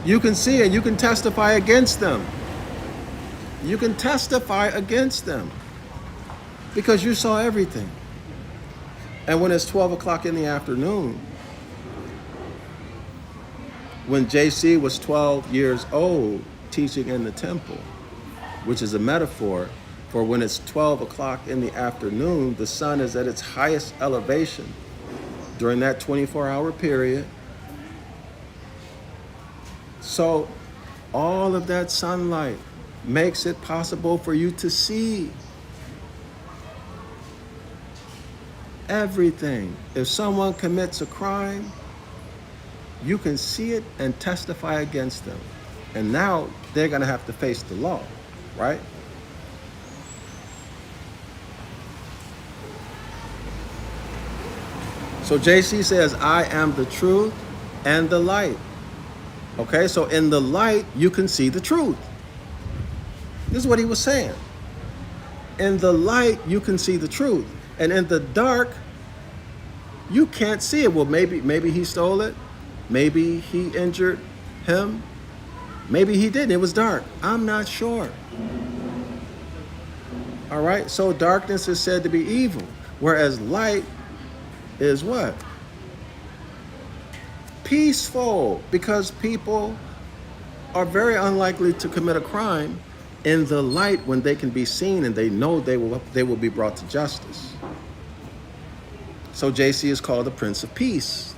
You can see and you can testify against them. You can testify against them because you saw everything. And when it's 12 o'clock in the afternoon, when JC was 12 years old teaching in the temple, which is a metaphor for when it's 12 o'clock in the afternoon, the sun is at its highest elevation during that 24-hour period. So all of that sunlight makes it possible for you to see everything. If someone commits a crime, you can see it and testify against them. And now they're going to have to face the law, right? So JC says, I am the truth and the light. Okay, so in the light, you can see the truth. This is what he was saying. In the light, you can see the truth. And in the dark, you can't see it. Well, maybe he stole it. Maybe he injured him. Maybe he didn't. It was dark. I'm not sure. All right, so darkness is said to be evil, whereas light is what? Peaceful, because people are very unlikely to commit a crime in the light when they can be seen and they know they will be brought to justice. So JC is called the Prince of Peace.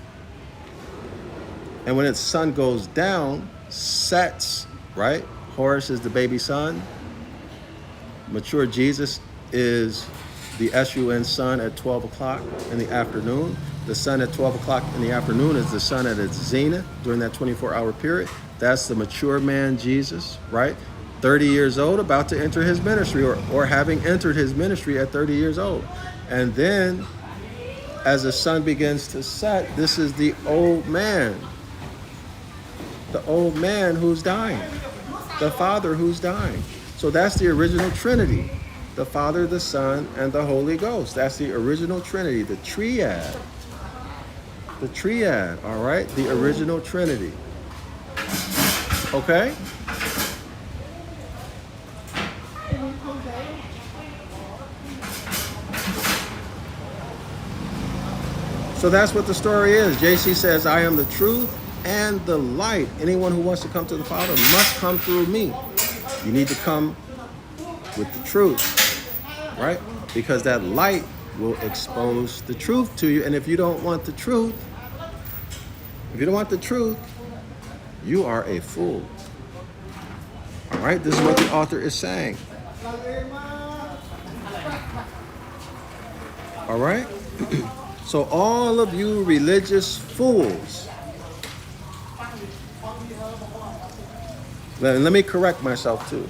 And when its sun goes down, sets, right? Horus is the baby sun. Mature Jesus is the SUN sun at 12 o'clock in the afternoon. The sun at 12 o'clock in the afternoon is the sun at its zenith during that 24-hour period. That's the mature man, Jesus, right? 30 years old, about to enter his ministry, or having entered his ministry at 30 years old. And then, as the sun begins to set, this is the old man. The old man who's dying. The Father who's dying. So that's the original Trinity. The Father, the Son, and the Holy Ghost. That's the original Trinity, the triad. The triad, all right? The original Trinity. Okay? So that's what the story is. JC says, I am the truth and the light. Anyone who wants to come to the Father must come through me. You need to come with the truth, right? Because that light will expose the truth to you. And if you don't want the truth, you are a fool. All right, this is what the author is saying. All right? So all of you religious fools. Let me correct myself too.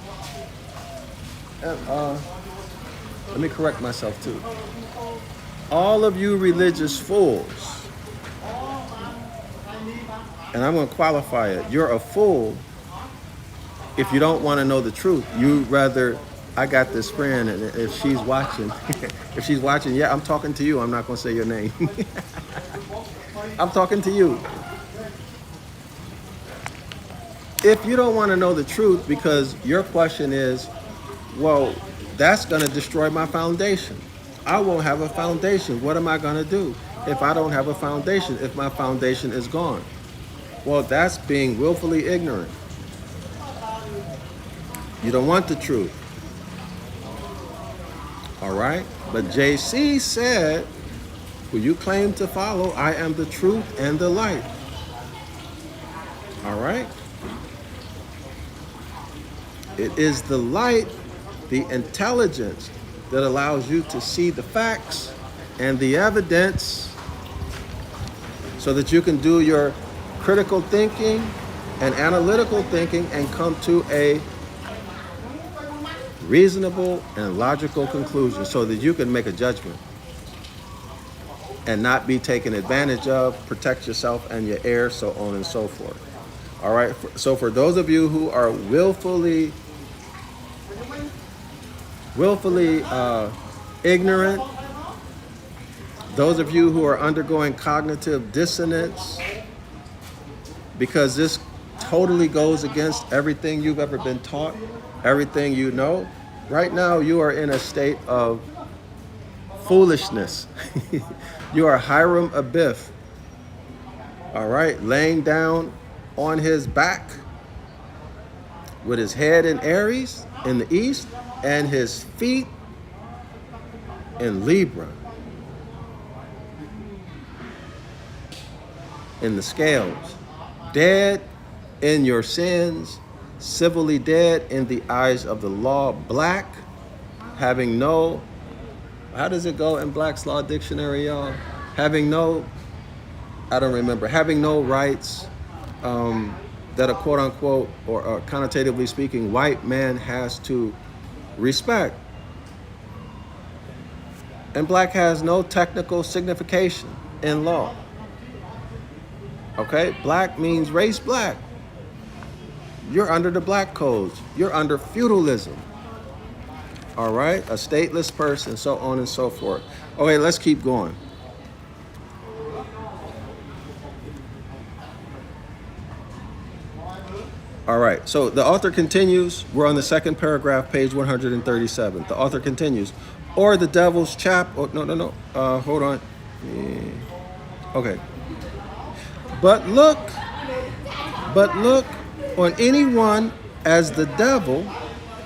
All of you religious fools. And I'm going to qualify it. You're a fool if you don't want to know the truth. You rather, I got this friend, and if she's watching, yeah, I'm talking to you. I'm not going to say your name. I'm talking to you. If you don't want to know the truth because your question is, well, that's going to destroy my foundation. I won't have a foundation. What am I going to do if I don't have a foundation, if my foundation is gone? Well, that's being willfully ignorant. You don't want the truth. All right? But JC said, who you claim to follow, I am the truth and the light. All right? It is the light, the intelligence that allows you to see the facts and the evidence so that you can do your critical thinking and analytical thinking and come to a reasonable and logical conclusion so that you can make a judgment and not be taken advantage of, protect yourself and your heirs, so on and so forth. All right, so for those of you who are willfully ignorant, those of you who are undergoing cognitive dissonance, because this totally goes against everything you've ever been taught, everything you know, right now you are in a state of foolishness. You are Hiram Abiff, all right, laying down on his back, with his head in Aries in the east, and his feet in Libra, in the scales. Dead in your sins, civilly dead in the eyes of the law, black, having no, how does it go in Black's Law Dictionary, y'all? Having no, I don't remember, having no rights that a quote unquote, or connotatively speaking, white man has to respect. And black has no technical signification in law. Okay, black means race black. You're under the black codes. You're under feudalism. All right, a stateless person, so on and so forth. Okay, let's keep going. All right, so the author continues. We're on the second paragraph, page 137. The author continues, or the devil's chap. Oh, no. Hold on. Okay. But look on anyone as the devil.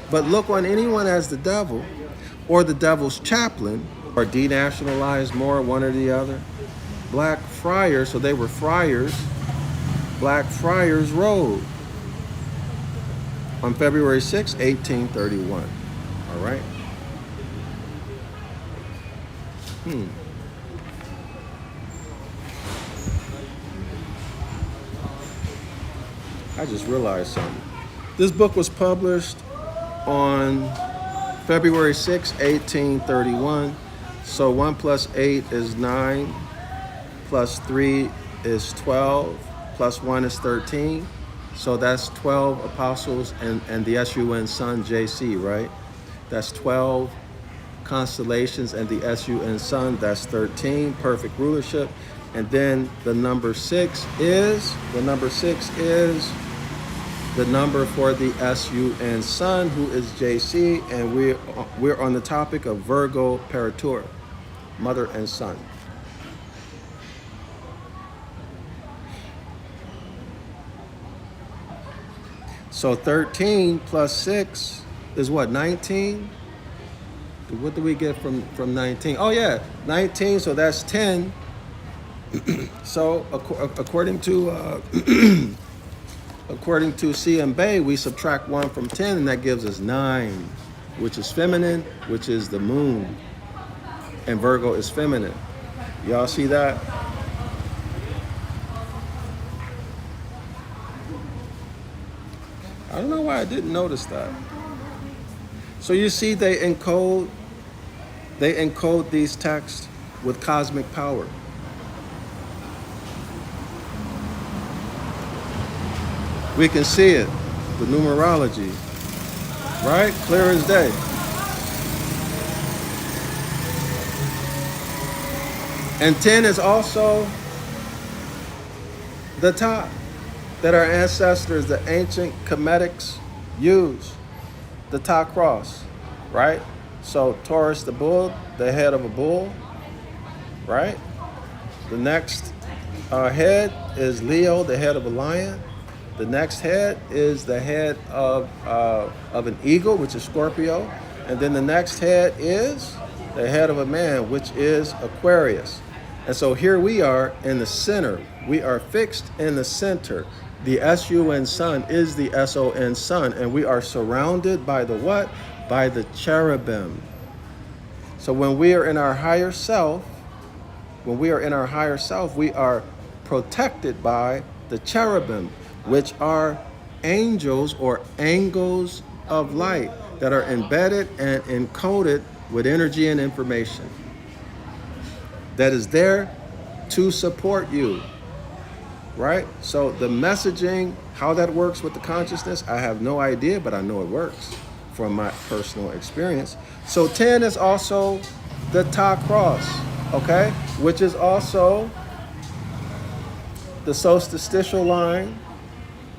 But look on anyone as the devil, or the devil's chaplain, or denationalized more, one or the other. Black friars, so they were friars. Black Friars Road on February 6, 1831. All right. I just realized something. This book was published on February 6, 1831. So 1 plus 8 is 9, plus 3 is 12, plus 1 is 13. So that's 12 apostles and the SUN sun JC, right? That's 12 constellations and the SUN sun, that's 13, perfect rulership. And then the number 6 is the number for the SUN sun, who is JC, and we're on the topic of Virgo Paritura, mother and son. So 13 plus 6 is what, 19? What do we get from 19? Oh yeah, 19, so that's 10. So according to according to C and Bay, we subtract 1 from 10, and that gives us 9, which is feminine, which is the moon. And Virgo is feminine. Y'all see that? I don't know why I didn't notice that. So you see they encode these texts with cosmic power. We can see it, the numerology, right? Clear as day. And 10 is also the top that our ancestors, the ancient Hermetics, use, the Ta cross, right? So Taurus, the bull, the head of a bull, right? The next head is Leo, the head of a lion. The next head is the head of an eagle, which is Scorpio. And then the next head is the head of a man, which is Aquarius. And so here we are in the center. We are fixed in the center. The SUN sun is the SON sun, and we are surrounded by the what? By the cherubim. So when we are in our higher self, we are protected by the cherubim, which are angels or angles of light that are embedded and encoded with energy and information that is there to support you, right? So the messaging, how that works with the consciousness, I have no idea, but I know it works from my personal experience. So 10 is also the Ta cross, okay? Which is also the solstitial line,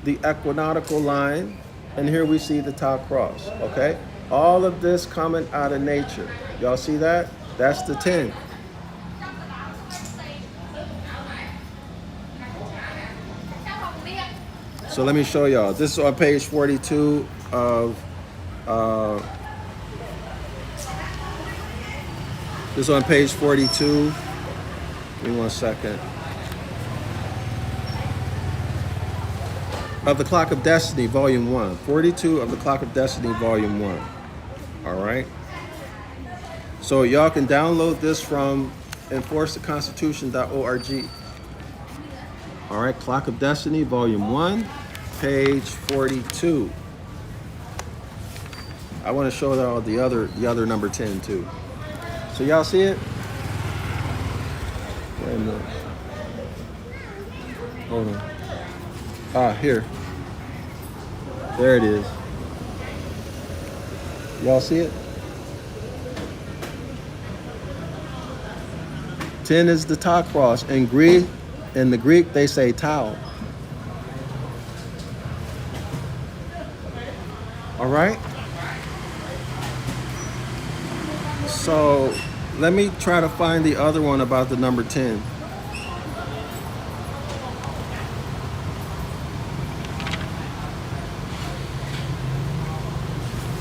the equinoctial line, and here we see the Ta cross, okay? All of this coming out of nature. Y'all see that? That's the 10. So let me show y'all. This is on page 42 of, this is on page 42. Give me 1 second. Of the Clock of Destiny, Volume 1. 42 of the Clock of Destiny, Volume 1. All right? So y'all can download this from enforcetheconstitution.org. All right, Clock of Destiny, Volume 1, page 42. I want to show y'all the other number 10 too. So y'all see it? Wait a minute. Hold on. Ah, here. There it is. Y'all see it? 10 is the ta cross. In the Greek, they say tau. All right? So let me try to find the other one about the number 10.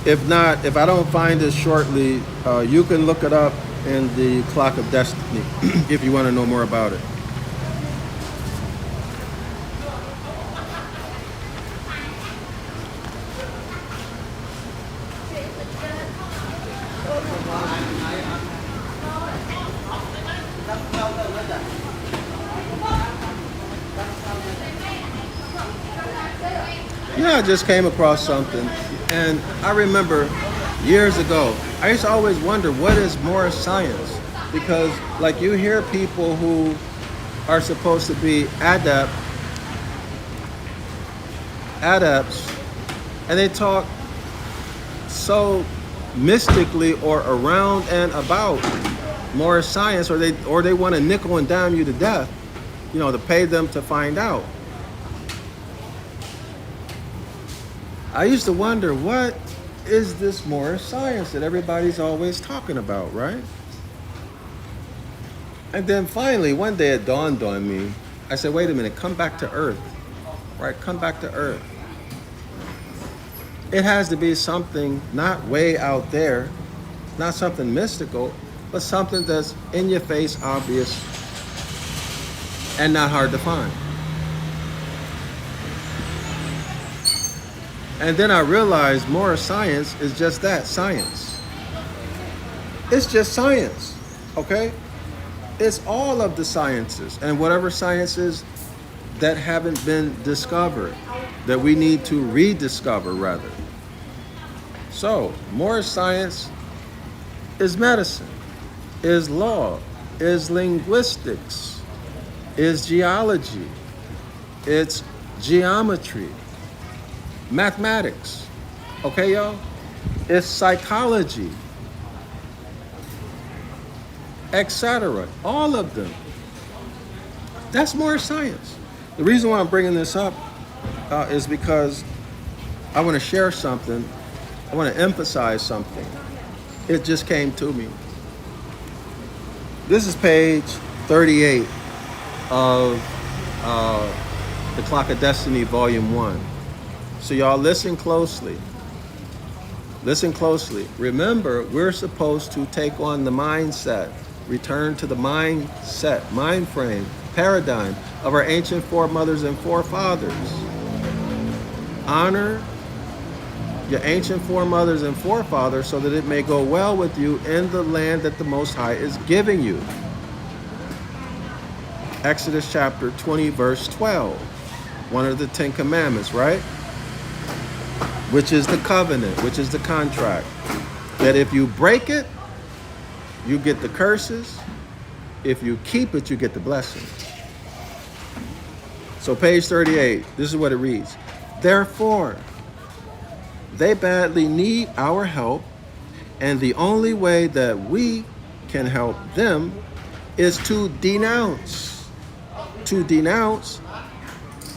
If not, if I don't find it shortly, you can look it up in the Clock of Destiny if you want to know more about it. Yeah, I just came across something, and I remember years ago, I used to always wonder, what is more science? Because like you hear people who are supposed to be adepts, and they talk so mystically or around and about more science, or they want to nickel and dime you to death, you know, to pay them to find out. I used to wonder, what is this more science that everybody's always talking about, right? And then finally, one day it dawned on me. I said, wait a minute, come back to earth, right? Come back to earth. It has to be something not way out there, not something mystical, but something that's in your face, obvious, and not hard to find. And then I realized more science is just that, science. It's just science, okay? It's all of the sciences, and whatever sciences that haven't been discovered, that we need to rediscover rather. So, more science is medicine, is law, is linguistics, is geology, it's geometry, mathematics, okay, y'all? It's psychology, etc. All of them. That's more science. The reason why I'm bringing this up is because I want to share something. I want to emphasize something. It just came to me. This is page 38 of the Clock of Destiny, Volume 1. So y'all listen closely. Listen closely. Remember, we're supposed to take on the mindset, return to the mindset, mind frame, paradigm of our ancient foremothers and forefathers. Honor your ancient foremothers and forefathers so that it may go well with you in the land that the Most High is giving you. Exodus chapter 20, verse 12. One of the 10 commandments, right? Which is the covenant, which is the contract. That if you break it, you get the curses. If you keep it, you get the blessings. So page 38, this is what it reads. Therefore, they badly need our help, and the only way that we can help them is to denounce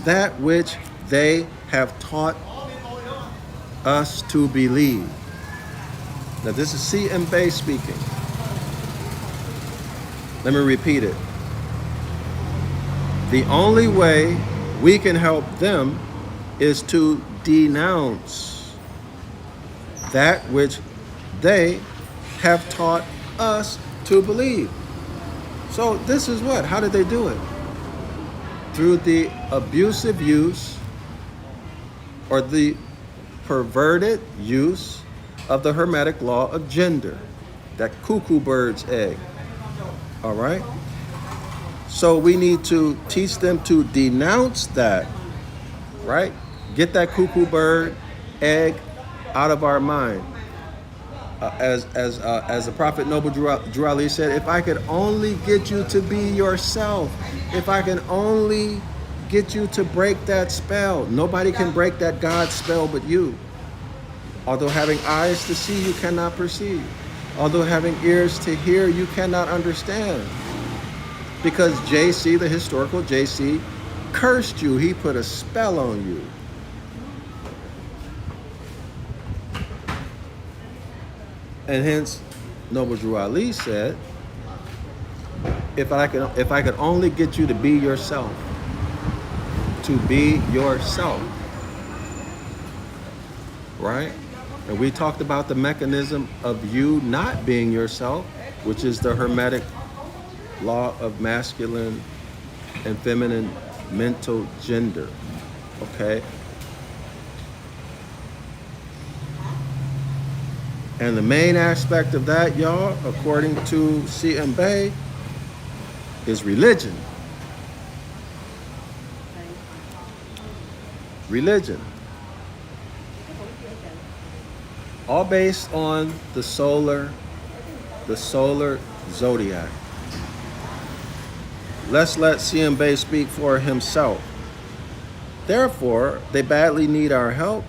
that which they have taught us to believe. Now this is C and Bay speaking. Let me repeat it. The only way we can help them is to denounce that which they have taught us to believe. So this is what? How did they do it? Through the abusive use or the perverted use of the Hermetic law of gender, that cuckoo bird's egg. All right? So we need to teach them to denounce that, right? Get that cuckoo bird egg out of our mind. As the Prophet Noble Drew Ali said, if I could only get you to be yourself, if I can only get you to break that spell. Nobody can break that God spell but you. Although having eyes to see, you cannot perceive. Although having ears to hear, you cannot understand. Because JC, the historical JC, cursed you. He put a spell on you. And hence, Noble Drew Ali said, if I could only get you to be yourself, to be yourself, right? And we talked about the mechanism of you not being yourself, which is the Hermetic law of masculine and feminine mental gender, okay? And the main aspect of that, y'all, according to C.M. Bay, is religion. Religion. All based on the solar zodiac. Let's let C.M. Bay speak for himself. Therefore, they badly need our help,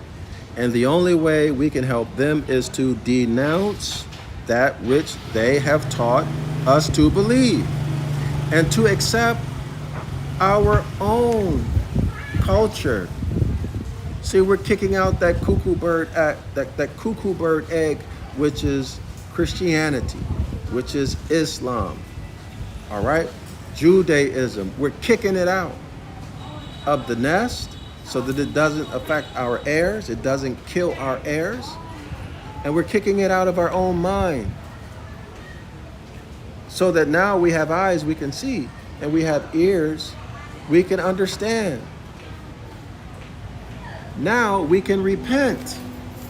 and the only way we can help them is to denounce that which they have taught us to believe, and to accept our own culture. See, we're kicking out that cuckoo bird egg, which is Christianity, which is Islam. All right? Judaism. We're kicking it out of the nest so that it doesn't affect our heirs, it doesn't kill our heirs, and we're kicking it out of our own mind so that now we have eyes we can see, and we have ears we can understand. Now we can repent,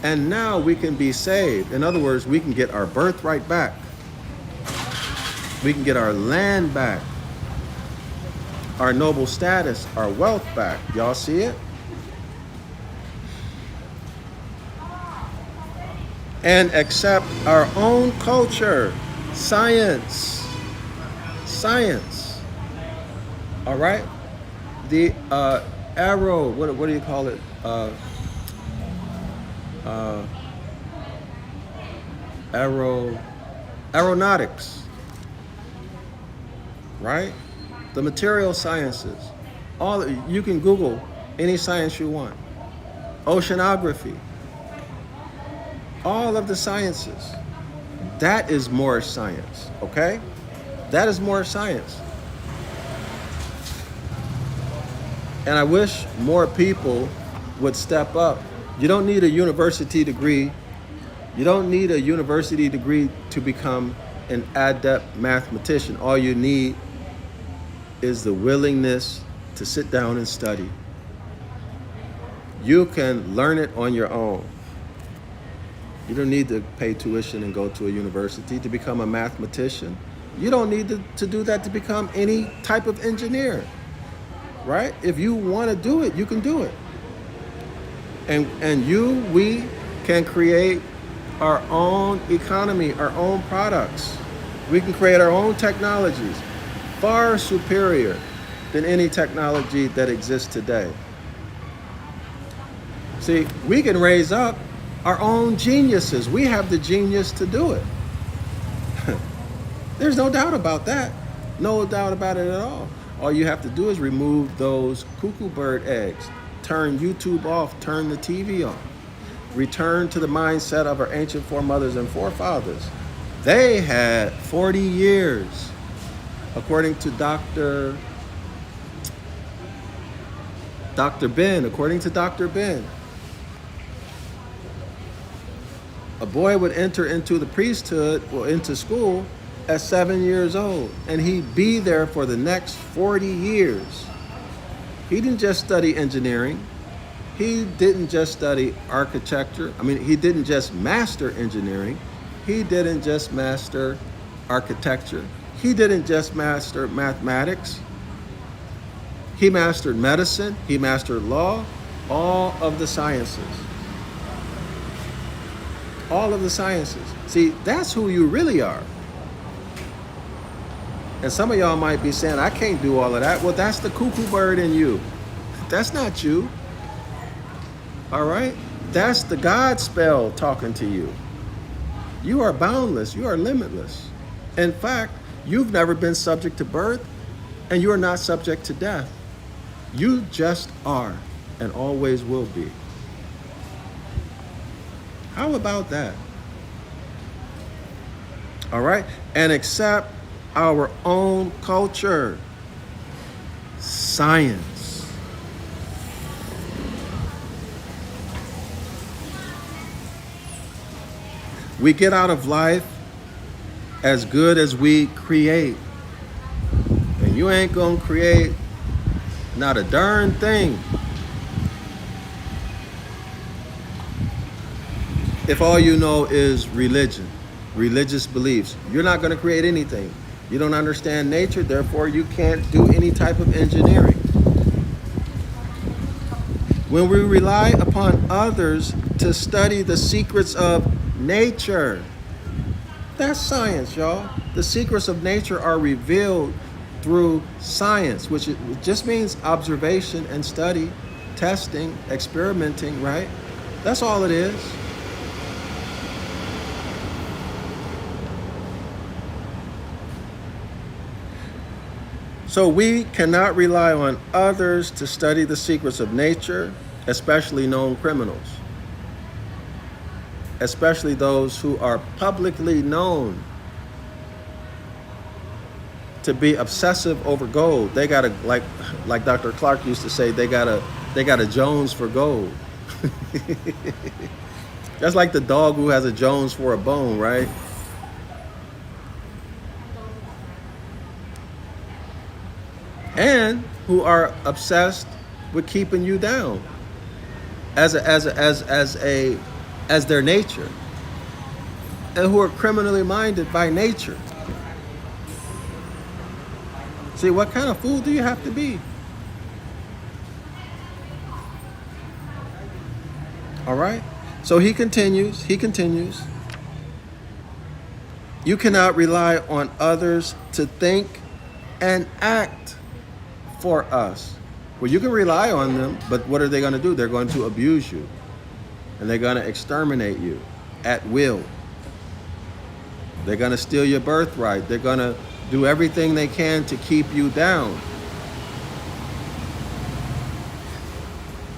and now we can be saved. In other words, we can get our birthright back. We can get our land back, our noble status, our wealth back. Y'all see it? And accept our own culture, science. All right? The arrow, what do you call it? Aeronautics, right? The material sciences. You can Google any science you want. Oceanography. All of the sciences. That is more science, okay? That is more science. And I wish more people would step up. You don't need a university degree. You don't need a university degree to become an adept mathematician. All you need is the willingness to sit down and study. You can learn it on your own. You don't need to pay tuition and go to a university to become a mathematician. You don't need to do that to become any type of engineer, right? If you want to do it, you can do it. And we can create our own economy, our own products. We can create our own technologies, far superior than any technology that exists today. See, we can raise up our own geniuses. We have the genius to do it. There's no doubt about that. No doubt about it at all. All you have to do is remove those cuckoo bird eggs. Turn YouTube off, turn the TV off. Return to the mindset of our ancient foremothers and forefathers. They had 40 years, according to Dr. Dr. Ben, according to Dr. Ben, a boy would enter into the priesthood or into school at 7 years old, and he'd be there for the next 40 years. He didn't just study engineering. He didn't just study architecture. I mean, he didn't just master engineering. He didn't just master architecture. He didn't just master mathematics. He mastered medicine. He mastered law, all of the sciences. All of the sciences. See, that's who you really are. And some of y'all might be saying, I can't do all of that. Well, that's the cuckoo bird in you. That's not you. All right? That's the God spell talking to you. You are boundless. You are limitless. In fact, you've never been subject to birth, and you are not subject to death. You just are and always will be. How about that? All right? And accept our own culture, science. We get out of life as good as we create. And you ain't gonna create not a darn thing if all you know is religion, religious beliefs. You're not going to create anything. You don't understand nature, therefore you can't do any type of engineering. When we rely upon others to study the secrets of nature, that's science, y'all. The secrets of nature are revealed through science, which just means observation and study, testing, experimenting, right? That's all it is. So we cannot rely on others to study the secrets of nature, especially known criminals, especially those who are publicly known to be obsessive over gold. They got a, like Dr. Clark used to say, they got a Jones for gold. That's like the dog who has a Jones for a bone, right? And who are obsessed with keeping you down as their nature, and who are criminally minded by nature. See, what kind of fool do you have to be? All right? So he continues. You cannot rely on others to think and act for us. Well, you can rely on them, but what are they going to do? They're going to abuse you. And they're going to exterminate you at will. They're going to steal your birthright. They're going to do everything they can to keep you down.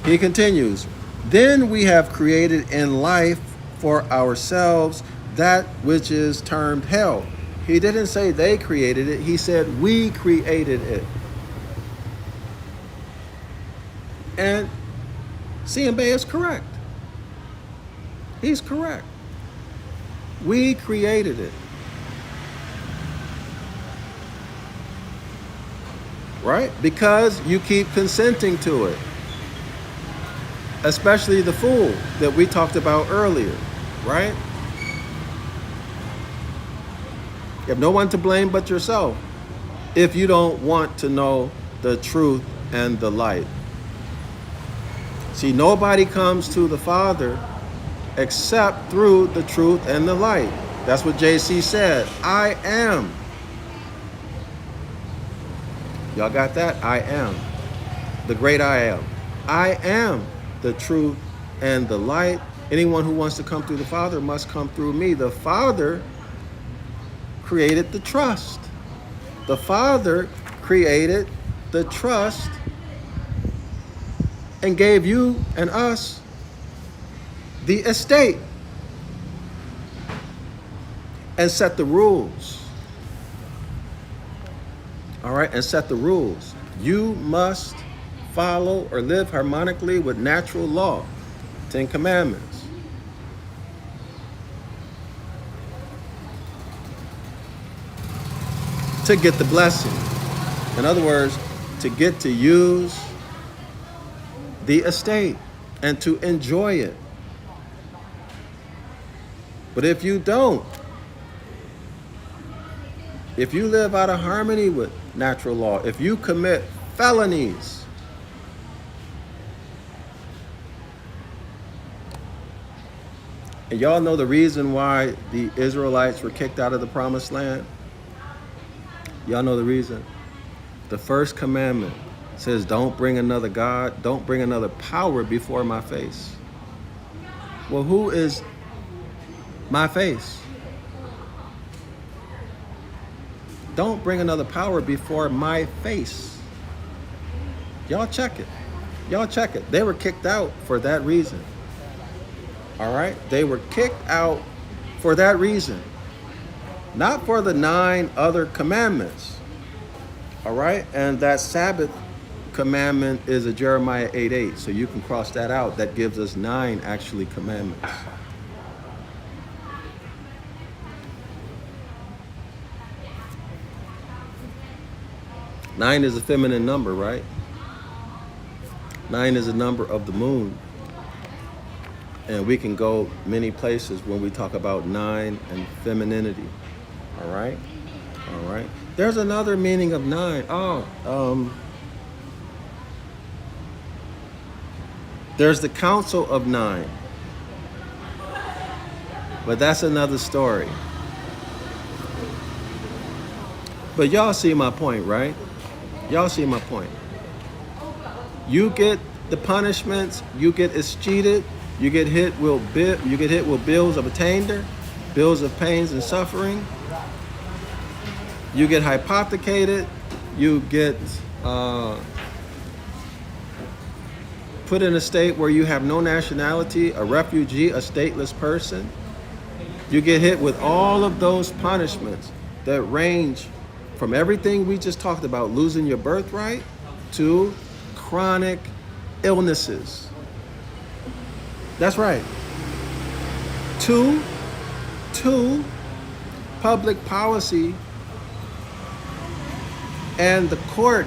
He continues, then we have created in life for ourselves that which is termed hell. He didn't say they created it. He said we created it. And CMB is correct. He's correct. We created it. Right? Because you keep consenting to it. Especially the fool that we talked about earlier. Right? You have no one to blame but yourself if you don't want to know the truth and the light. See, nobody comes to the Father except through the truth and the light. That's what JC said. I am. Y'all got that? I am. The great I am. I am the truth and the light. Anyone who wants to come through the Father must come through me. The Father created the trust. The Father created the trust and gave you and us the estate and set the rules. All right, and set the rules. You must follow, or live harmonically with natural law. 10 Commandments. To get the blessing. In other words, to get to use the estate and to enjoy it. But if you don't, if you live out of harmony with natural law, if you commit felonies, and y'all know the reason why the Israelites were kicked out of the promised land? Y'all know the reason? The first commandment says, don't bring another God, don't bring another power before my face. Well, who is my face? Don't bring another power before my face. Y'all check it. Y'all check it. They were kicked out for that reason. All right? They were kicked out for that reason. Not for the 9 other commandments. All right? And that Sabbath commandment is a Jeremiah 8:8. So you can cross that out. That gives us 9 actually commandments. Nine is a feminine number, right? 9 is a number of the moon. And we can go many places when we talk about 9 and femininity. All right? All right. There's another meaning of 9. There's the Council of 9. But that's another story. But y'all see my point, right? Y'all see my point. You get the punishments, you get escheated, you get hit with bills of attainder, bills of pains and suffering. You get hypothecated, you get put in a state where you have no nationality, a refugee, a stateless person. You get hit with all of those punishments that range from everything we just talked about, losing your birthright, to chronic illnesses. That's right. To public policy and the court,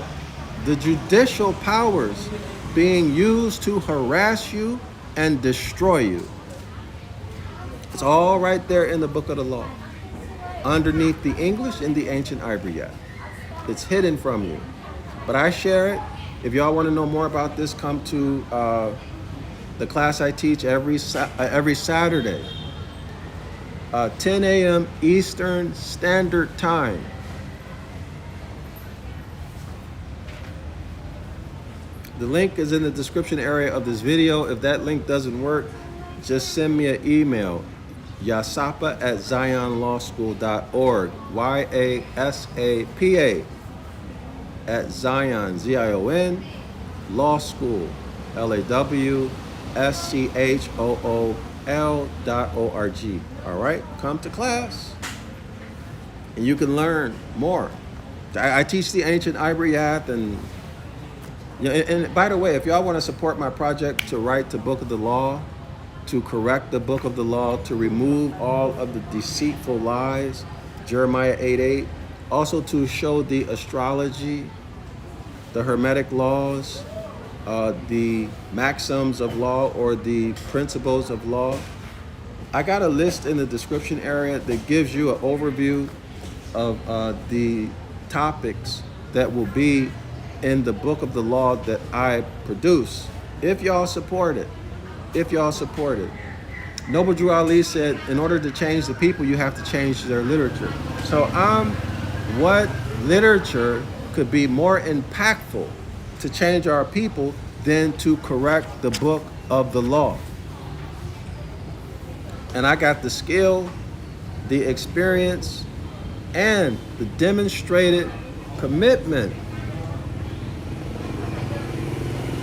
the judicial powers being used to harass you and destroy you. It's all right there in the book of the law, underneath the English and the Ancient Ibaryath. It's hidden from you, but I share it. If y'all want to know more about this, come to the class I teach every Saturday, 10 a.m. Eastern Standard Time. The link is in the description area of this video. If that link doesn't work, just send me an email, yasapa@zionlawschool.org, YASAPA at Zion, ZION, Law School, LAWSCHOOL.org. All right, come to class and you can learn more. I teach the Ancient Ibaryath, and by the way, if y'all want to support my project to write the book of the law, to correct the book of the law, to remove all of the deceitful lies, Jeremiah 8:8, also to show the astrology, the Hermetic Laws, the maxims of law or the principles of law. I got a list in the description area that gives you an overview of the topics that will be in the book of the law that I produce, if y'all support it. If y'all support it. Noble Drew Ali said, in order to change the people, you have to change their literature. So what literature could be more impactful to change our people than to correct the book of the law? And I got the skill, the experience, and the demonstrated commitment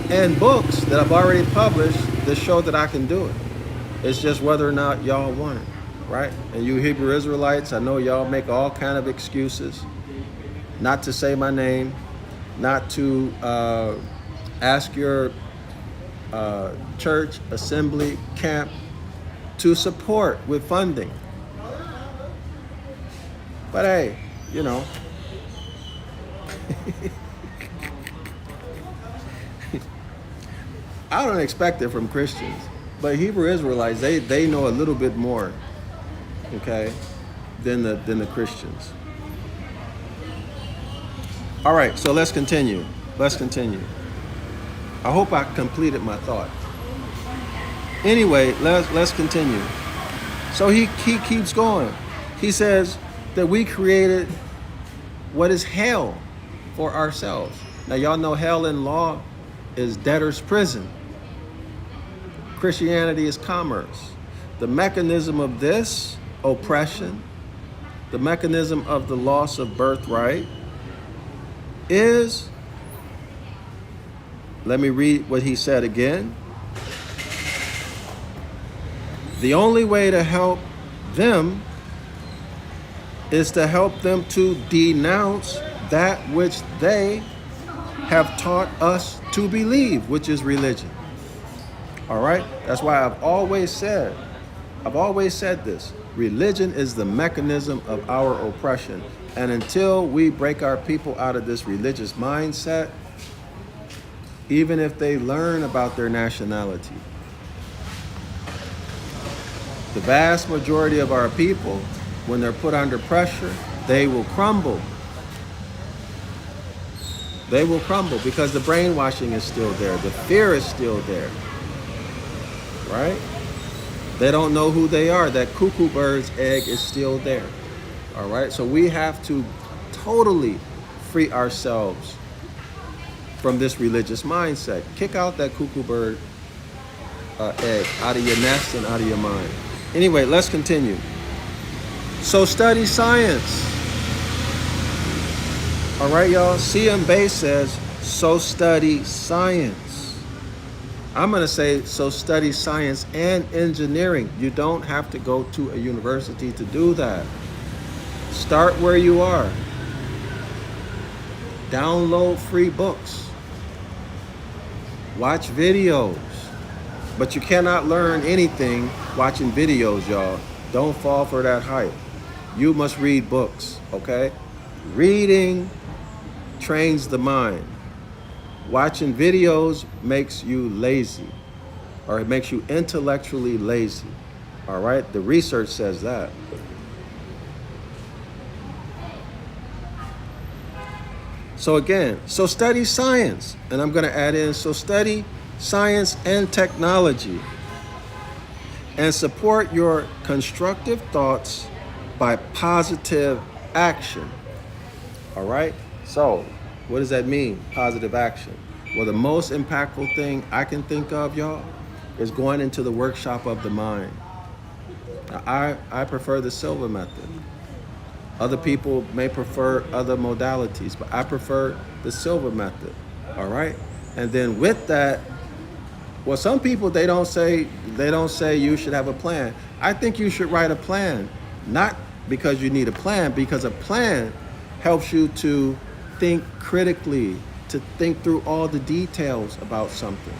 and books that I've already published that show that I can do it. It's just whether or not y'all want it, right? And you Hebrew Israelites, I know y'all make all kind of excuses not to say my name, not to Ask your church, assembly, camp to support with funding. But hey, you know, I don't expect it from Christians, but Hebrew Israelites, they know a little bit more, okay, than the Christians. All right, so let's continue. Let's continue. I hope I completed my thought. Anyway, let's continue. So he keeps going. He says that we created what is hell for ourselves. Now y'all know hell in law is debtor's prison. Christianity is commerce. The mechanism of this oppression, the mechanism of the loss of birthright is, let me read what he said again. The only way to help them is to help them to denounce that which they have taught us to believe, which is religion. All right? That's why I've always said this. Religion is the mechanism of our oppression. And until we break our people out of this religious mindset, even if they learn about their nationality, the vast majority of our people, when they're put under pressure, they will crumble. They will crumble because the brainwashing is still there. The fear is still there. Right? They don't know who they are. That cuckoo bird's egg is still there. All right? So we have to totally free ourselves from this religious mindset. Kick out that cuckoo bird egg out of your nest and out of your mind. Anyway, let's continue. So study science. All right, y'all. CM Bay says, so study science. I'm going to say, so study science and engineering. You don't have to go to a university to do that. Start where you are. Download free books. Watch videos. But you cannot learn anything watching videos, y'all. Don't fall for that hype. You must read books, okay? Reading trains the mind. Watching videos makes you lazy, or it makes you intellectually lazy. All right? The research says that. So again, so study science. And I'm going to add in, so study science and technology. And support your constructive thoughts by positive action. All right? So, what does that mean, positive action? Well, the most impactful thing I can think of, y'all, is going into the workshop of the mind. Now, I prefer the silver method. Other people may prefer other modalities, but I prefer the silver method. All right? And then with that, well, some people, they don't say you should have a plan. I think you should write a plan, not because you need a plan, because a plan helps you to think critically, to think through all the details about something,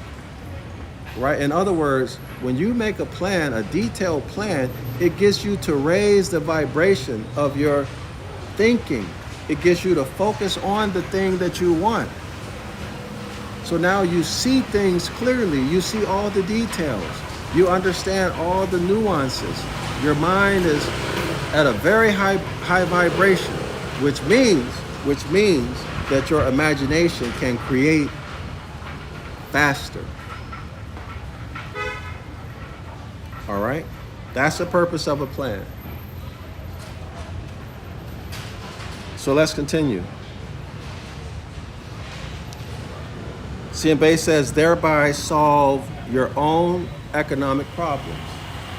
right? In other words, when you make a plan, a detailed plan, it gets you to raise the vibration of your thinking. It gets you to focus on the thing that you want. So now you see things clearly. You see all the details. You understand all the nuances. Your mind is at a very high vibration, which means that your imagination can create faster. All right? That's the purpose of a plan. So let's continue. CMB says, thereby solve your own economic problems.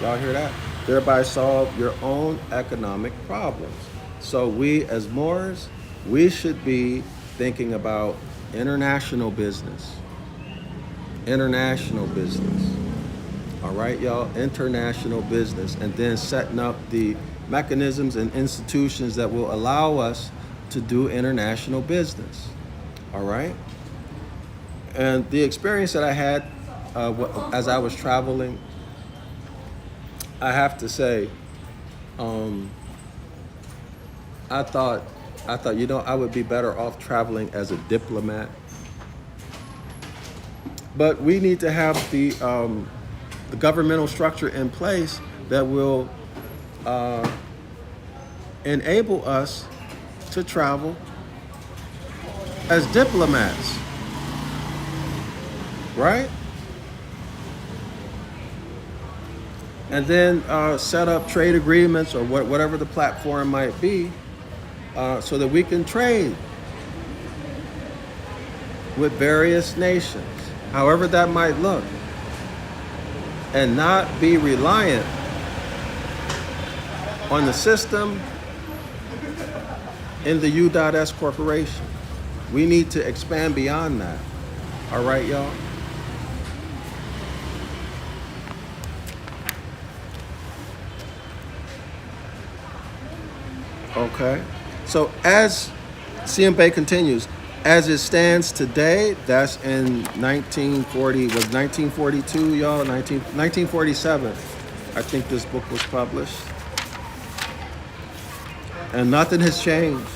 Y'all hear that? Thereby solve your own economic problems. So we as Moors, we should be thinking about international business. International business. All right, y'all? International business. And then setting up the mechanisms and institutions that will allow us to do international business. All right? And the experience that I had as I was traveling, I have to say, I thought, I would be better off traveling as a diplomat. But we need to have the governmental structure in place that will enable us to travel as diplomats, right? And then set up trade agreements or whatever the platform might be, so that we can trade with various nations, however that might look, and not be reliant on the system in the U.S. corporation. We need to expand beyond that. All right, y'all? Okay. So as CMB continues, as it stands today, that's in 1940, was 1942, y'all? 1947, I think this book was published. And nothing has changed.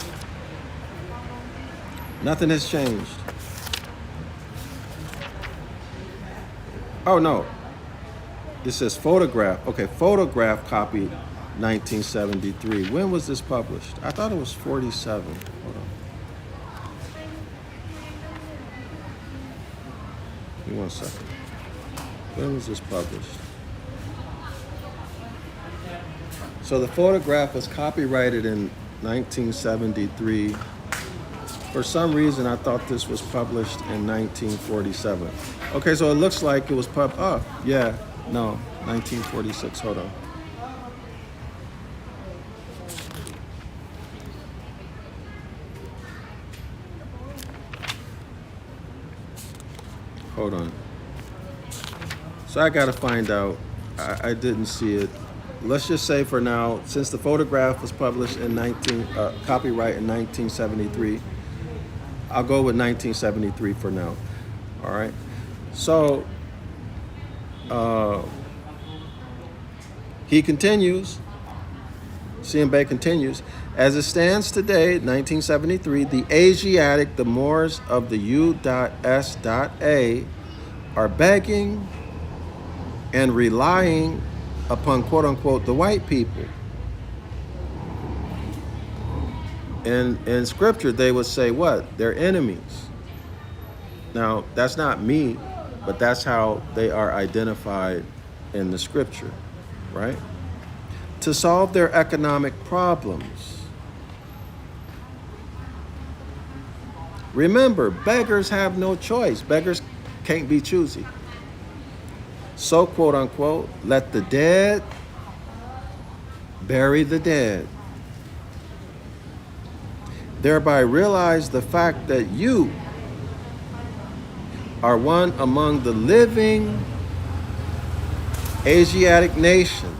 Nothing has changed. Oh, no. It says photograph. Okay, photograph copy 1973. When was this published? I thought it was 47. Hold on. Give me 1 second. When was this published? So the photograph was copyrighted in 1973. For some reason, I thought this was published in 1947. Okay, so it looks like it was no, 1946, hold on. Hold on. So I gotta find out. I didn't see it. Let's just say for now, since the photograph was published in copyright in 1973, I'll go with 1973 for now. All right. So he continues. CMB continues. As it stands today, 1973, the Asiatic, the Moors of the U.S.A. are begging and relying upon, quote unquote, the white people. In scripture, they would say what? They're enemies. Now, that's not me, but that's how they are identified in the scripture, right? To solve their economic problems. Remember, beggars have no choice. Beggars can't be choosy. So, quote unquote, let the dead bury the dead. Thereby realize the fact that you are one among the living Asiatic nation,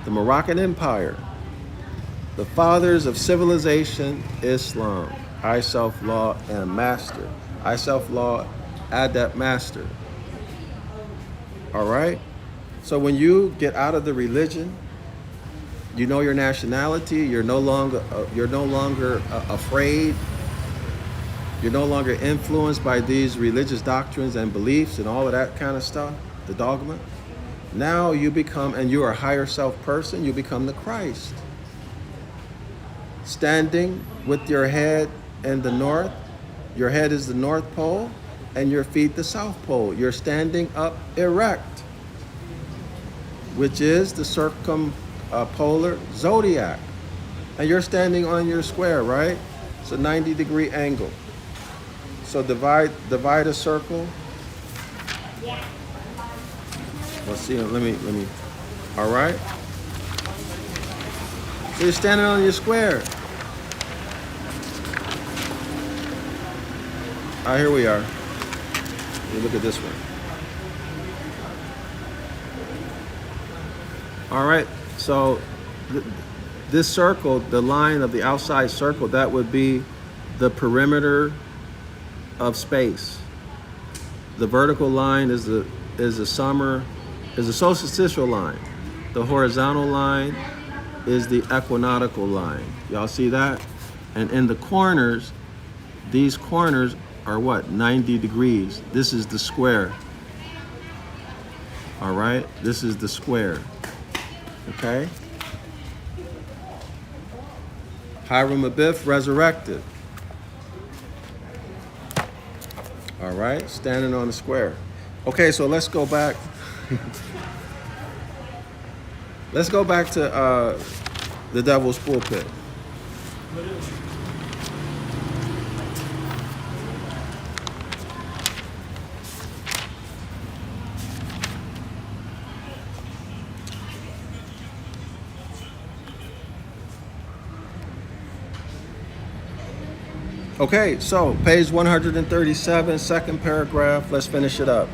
the Moroccan Empire, the fathers of civilization, Islam, I self-law and master. I self-law, adept master. All right? So when you get out of the religion, you know your nationality, you're no longer afraid. You're no longer influenced by these religious doctrines and beliefs and all of that kind of stuff, the dogma. Now you become, and you are a higher self person, you become the Christ. Standing with your head in the north, your head is the North Pole, and your feet the South Pole. You're standing up erect, which is the circumpolar zodiac. And you're standing on your square, right? It's a 90-degree angle. So divide a circle. Let's see, let me, all right? So you're standing on your square. All right, here we are. Let me look at this one. All right, so this circle, the line of the outside circle, that would be the perimeter of space. The vertical line is the solstitial line. The horizontal line is the equinoctial line. Y'all see that? And in the corners, these corners are what? 90 degrees. This is the square. All right? This is the square. Okay? Hiram Abiff resurrected. All right? Standing on the square. Okay, so let's go back. Let's go back to the devil's pulpit. Okay, so page 137, second paragraph. Let's finish it up.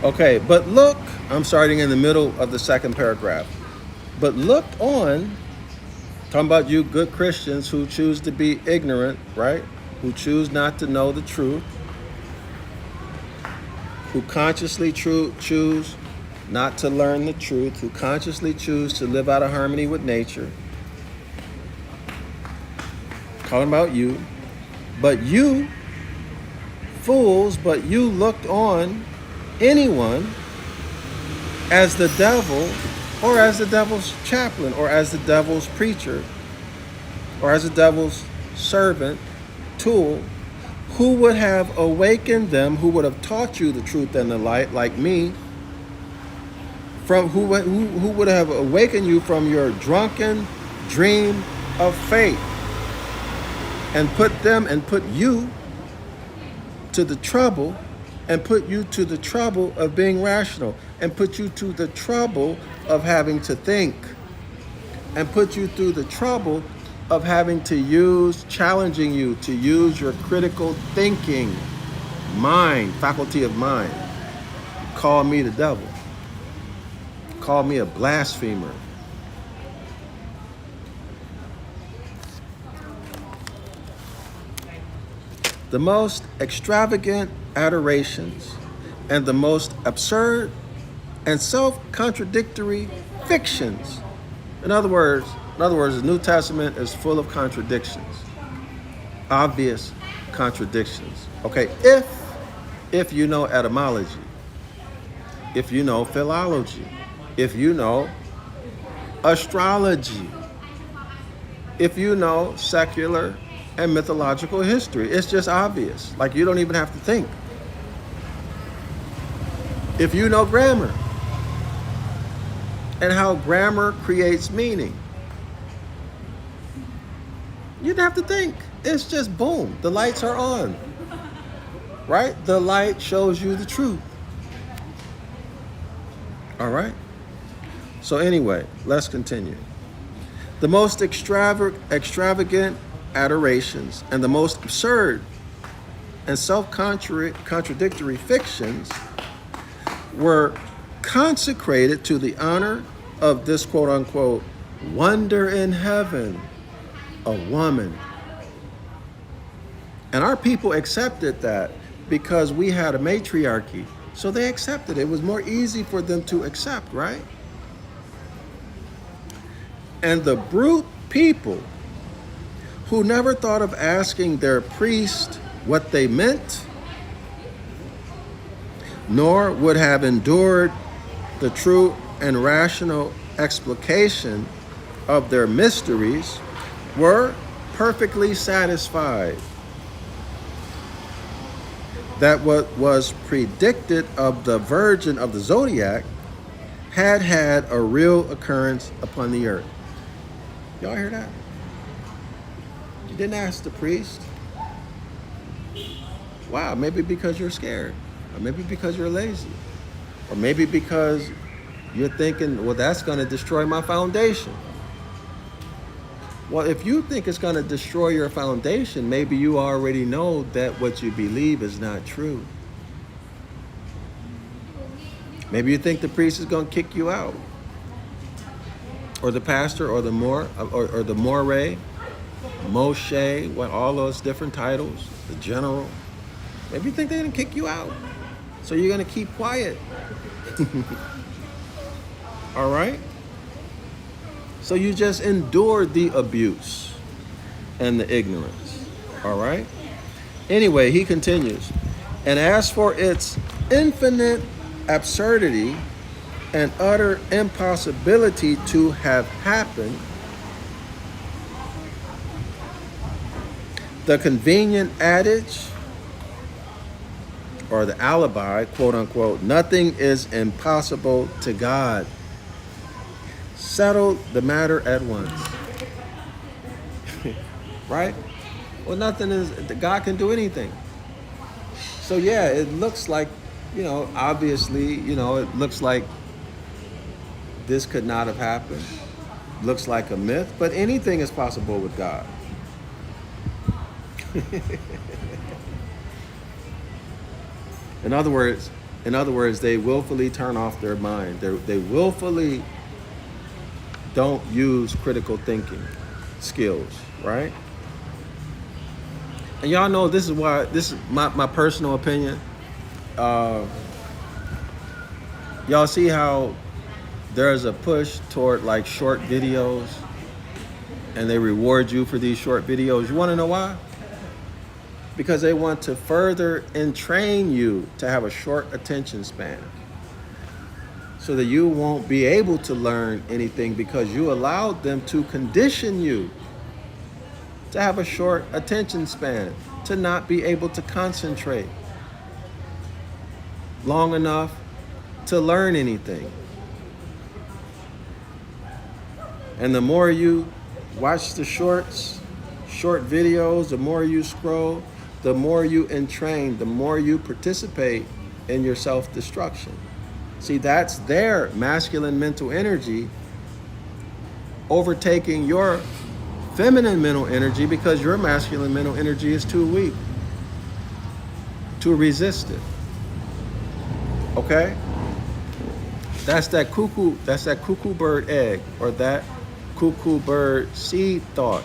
Okay, but look, I'm starting in the middle of the second paragraph. But looked on, talking about you good Christians who choose to be ignorant, right? Who choose not to know the truth, who consciously choose not to learn the truth, who consciously choose to live out of harmony with nature. Talking about you. But you, fools, but you looked on anyone as the devil, or as the devil's chaplain, or as the devil's preacher, or as the devil's servant, tool, who would have awakened them, who would have taught you the truth and the light, like me, from who would have awakened you from your drunken dream of faith, and put you to the trouble, and put you to the trouble of being rational, and put you to the trouble of having to think, and put you through the trouble of having to challenging you to use your critical thinking mind, faculty of mind. Call me the devil. Call me a blasphemer. The most extravagant adorations and the most absurd and self-contradictory fictions. In other words, the New Testament is full of contradictions, obvious contradictions. Okay, if you know etymology, if you know philology, if you know astrology, if you know secular and mythological history, it's just obvious. Like, you don't even have to think. If you know grammar and how grammar creates meaning, you don't have to think. It's just boom, the lights are on, right? The light shows you the truth. All right? So anyway, let's continue. The most extravagant adorations and the most absurd and self-contradictory fictions were consecrated to the honor of this quote-unquote wonder in heaven, a woman. And our people accepted that because we had a matriarchy. So they accepted it. It was more easy for them to accept, right? And the brute people who never thought of asking their priest what they meant, nor would have endured the true and rational explication of their mysteries, were perfectly satisfied that what was predicted of the Virgin of the Zodiac had a real occurrence upon the earth. Y'all hear that? You didn't ask the priest. Wow, maybe because you're scared, or maybe because you're lazy, or maybe because you're thinking, well, that's going to destroy my foundation. Well, if you think it's going to destroy your foundation, maybe you already know that what you believe is not true. Maybe you think the priest is going to kick you out, or the pastor, or the or the Moray, Moshe, what, all those different titles, the general. Maybe you think they're going to kick you out, so you're going to keep quiet. All right? So you just endured the abuse and the ignorance. All right? Anyway, he continues. And as for its infinite absurdity and utter impossibility to have happened, the convenient adage, or the alibi, quote unquote, nothing is impossible to God, settled the matter at once. Right? Well, nothing is, God can do anything. So yeah, it looks like, obviously, it looks like this could not have happened. Looks like a myth, but anything is possible with God. In other words, they willfully turn off their mind. They willfully don't use critical thinking skills, right? And y'all know this is my personal opinion. Y'all see how there's a push toward like short videos, and they reward you for these short videos. You want to know why? Because they want to further entrain you to have a short attention span, so that you won't be able to learn anything, because you allowed them to condition you to have a short attention span, to not be able to concentrate long enough to learn anything. And the more you watch the short videos, the more you scroll, the more you entrain, the more you participate in your self-destruction. See, that's their masculine mental energy overtaking your feminine mental energy, because your masculine mental energy is too weak to resist it. Okay? That's that cuckoo bird egg, or that cuckoo bird seed thought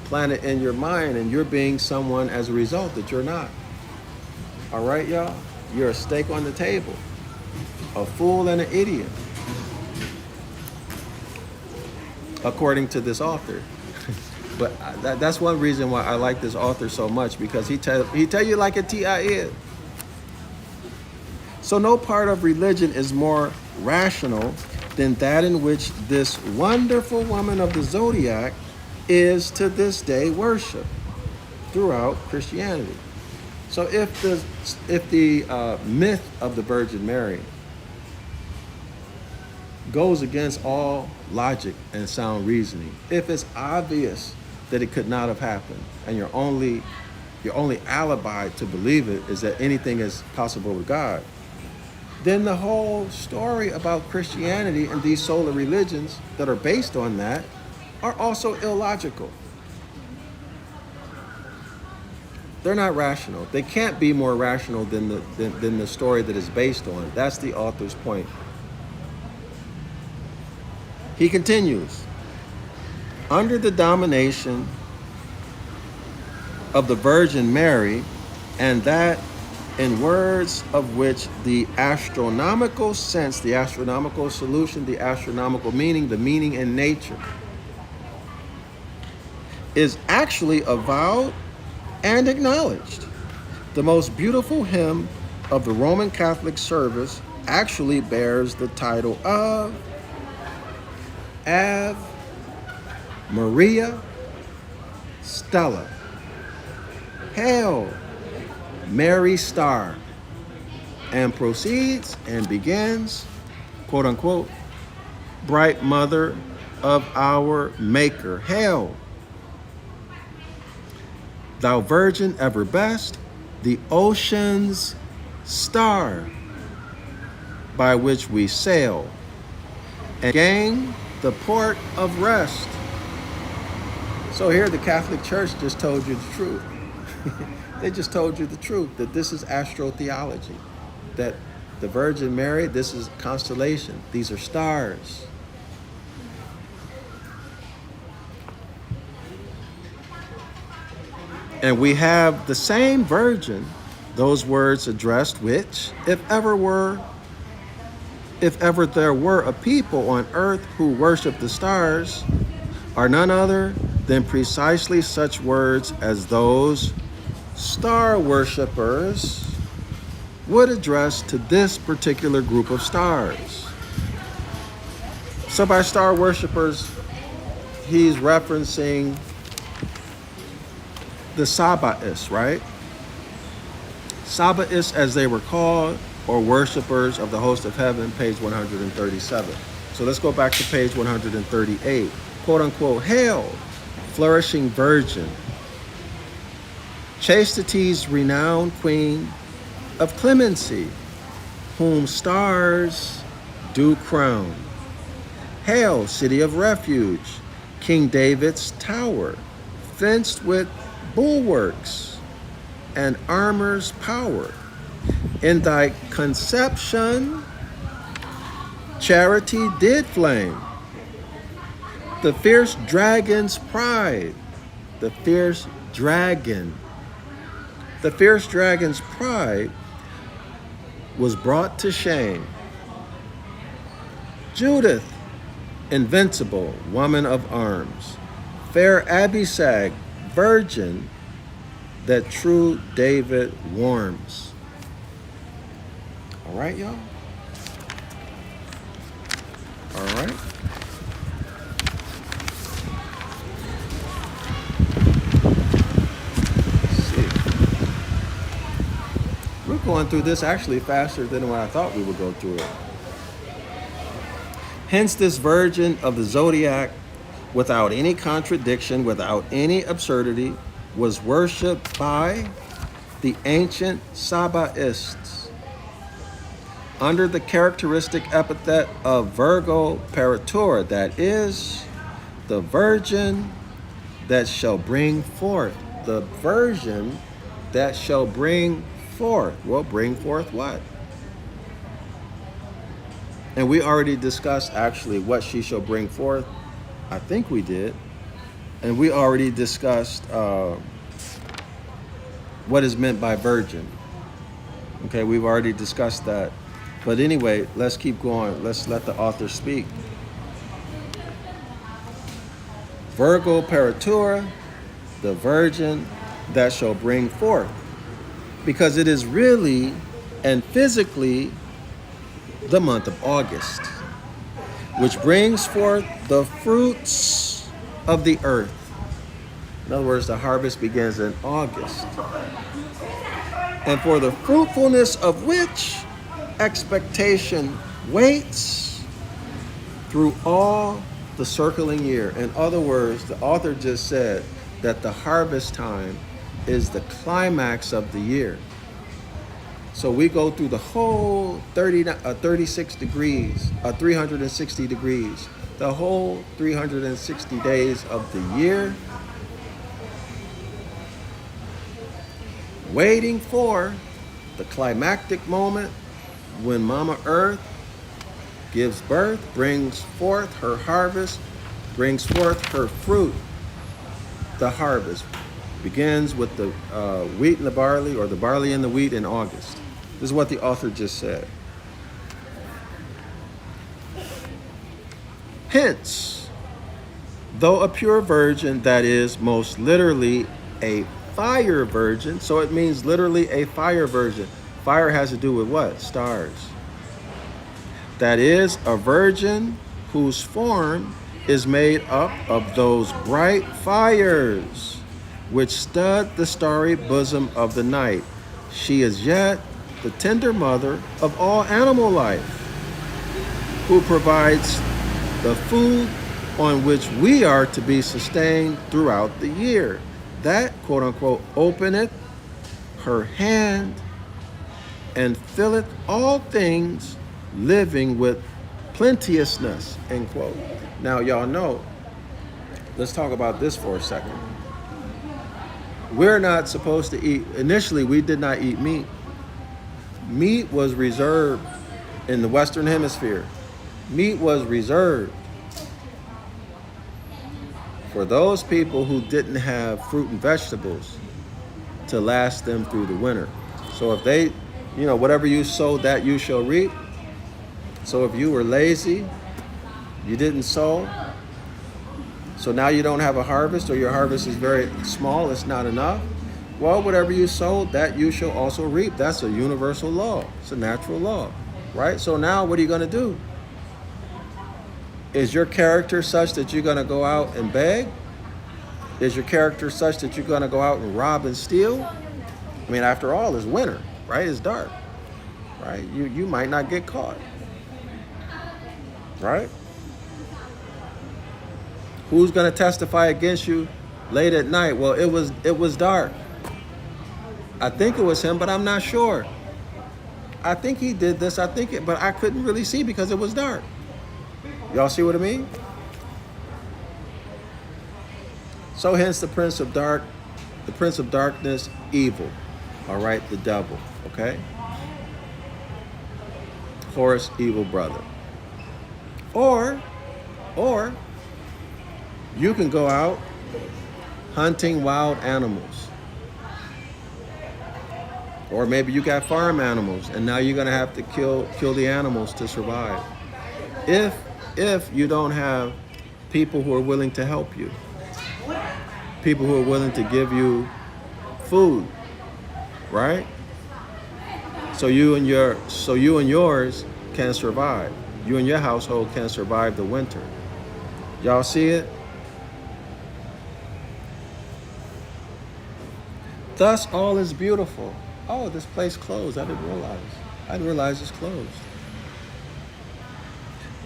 planted in your mind, and you're being someone as a result that you're not. All right, y'all? You're a steak on the table, a fool and an idiot, according to this author. But that's one reason why I like this author so much, because he tell you like a T.I. is. So no part of religion is more rational than that in which this wonderful woman of the Zodiac is to this day worshipped throughout Christianity. So if the myth of the Virgin Mary goes against all logic and sound reasoning, if it's obvious that it could not have happened, and your only alibi to believe it is that anything is possible with God, then the whole story about Christianity and these solar religions that are based on that are also illogical. They're not rational. They can't be more rational than the story that is based on. That's the author's point. He continues, under the domination of the Virgin Mary, and that in words of which the astronomical sense, the astronomical solution, the astronomical meaning, the meaning in nature, is actually avowed and acknowledged. The most beautiful hymn of the Roman Catholic service actually bears the title of Ave Maria Stella. Hail, Mary Star, and proceeds and begins, quote unquote, bright mother of our Maker. Hail, thou virgin ever best, the ocean's star, by which we sail and gain the port of rest. So here the Catholic Church just told you the truth. They just told you the truth, that this is astrotheology, that the Virgin Mary, this is constellation. These are stars. And we have the same Virgin, those words addressed, which, if ever there were a people on earth who worship the stars, are none other than precisely such words as those star worshippers would address to this particular group of stars. So by star worshippers, he's referencing the Sabbatists, right? Sabbatists, as they were called, or worshippers of the host of heaven, page 137. So let's go back to page 138. Quote unquote, hail, flourishing virgin, chastity's renowned queen of clemency, whom stars do crown. Hail, city of refuge, King David's tower, fenced with bulwarks and armor's power. In thy conception, charity did flame. The fierce dragon's pride, the fierce dragon's pride was brought to shame. Judith, invincible woman of arms, fair Abishag, virgin, that true David warms. All right, y'all? All right. Let's see. We're going through this actually faster than what I thought we would go through it. Hence this virgin of the Zodiac, without any contradiction, without any absurdity, was worshipped by the ancient Sabbatists under the characteristic epithet of Virgo Paritura, that is, the virgin that shall bring forth. The virgin that shall bring forth. Well, bring forth what? And we already discussed actually what she shall bring forth. I think we did. And we already discussed what is meant by virgin. Okay, we've already discussed that. But anyway, let's keep going. Let's let the author speak. Virgo Paritura, the virgin that shall bring forth. Because it is really and physically the month of August, which brings forth the fruits of the earth. In other words, the harvest begins in August. And for the fruitfulness of which expectation waits through all the circling year. In other words, the author just said that the harvest time is the climax of the year. So we go through the whole 36 degrees, 360 degrees, the whole 360 days of the year, waiting for the climactic moment when Mama Earth gives birth, brings forth her harvest, brings forth her fruit. The harvest begins with the wheat and the barley, or the barley and the wheat in August. This is what the author just said. Hence, though a pure virgin, that is most literally a fire virgin, so it means literally a fire virgin. Fire has to do with what? Stars. That is a virgin whose form is made up of those bright fires which stud the starry bosom of the night. She is yet the tender mother of all animal life, who provides the food on which we are to be sustained throughout the year. That, quote unquote, openeth her hand and filleth all things living with plenteousness, end quote. Now, y'all know let's talk about this for a second. We're not supposed to eat, initially we did not eat meat. Meat was reserved in the Western Hemisphere. Meat was reserved for those people who didn't have fruit and vegetables to last them through the winter. So if they, whatever you sow, that you shall reap. So if you were lazy, you didn't sow, so now you don't have a harvest, or your harvest is very small, it's not enough. Well, whatever you sow, that you shall also reap. That's a universal law. It's a natural law, right? So now what are you going to do? Is your character such that you're going to go out and beg? Is your character such that you're going to go out and rob and steal? I mean, after all, it's winter, right? It's dark, right? You might not get caught, right? Who's going to testify against you late at night? Well, it was dark. I think it was him, but I'm not sure. I think he did this. But I couldn't really see because it was dark. Y'all see what I mean? So hence the prince of darkness, evil. All right, the devil. Okay. Horus, evil brother. Or you can go out hunting wild animals. Or maybe you got farm animals and now you're going to have to kill the animals to survive. If you don't have people who are willing to help you, people who are willing to give you food, right? So you and yours can survive. You and your household can survive the winter. Y'all see it? Thus all is beautiful. Oh, this place closed. I didn't realize it's closed.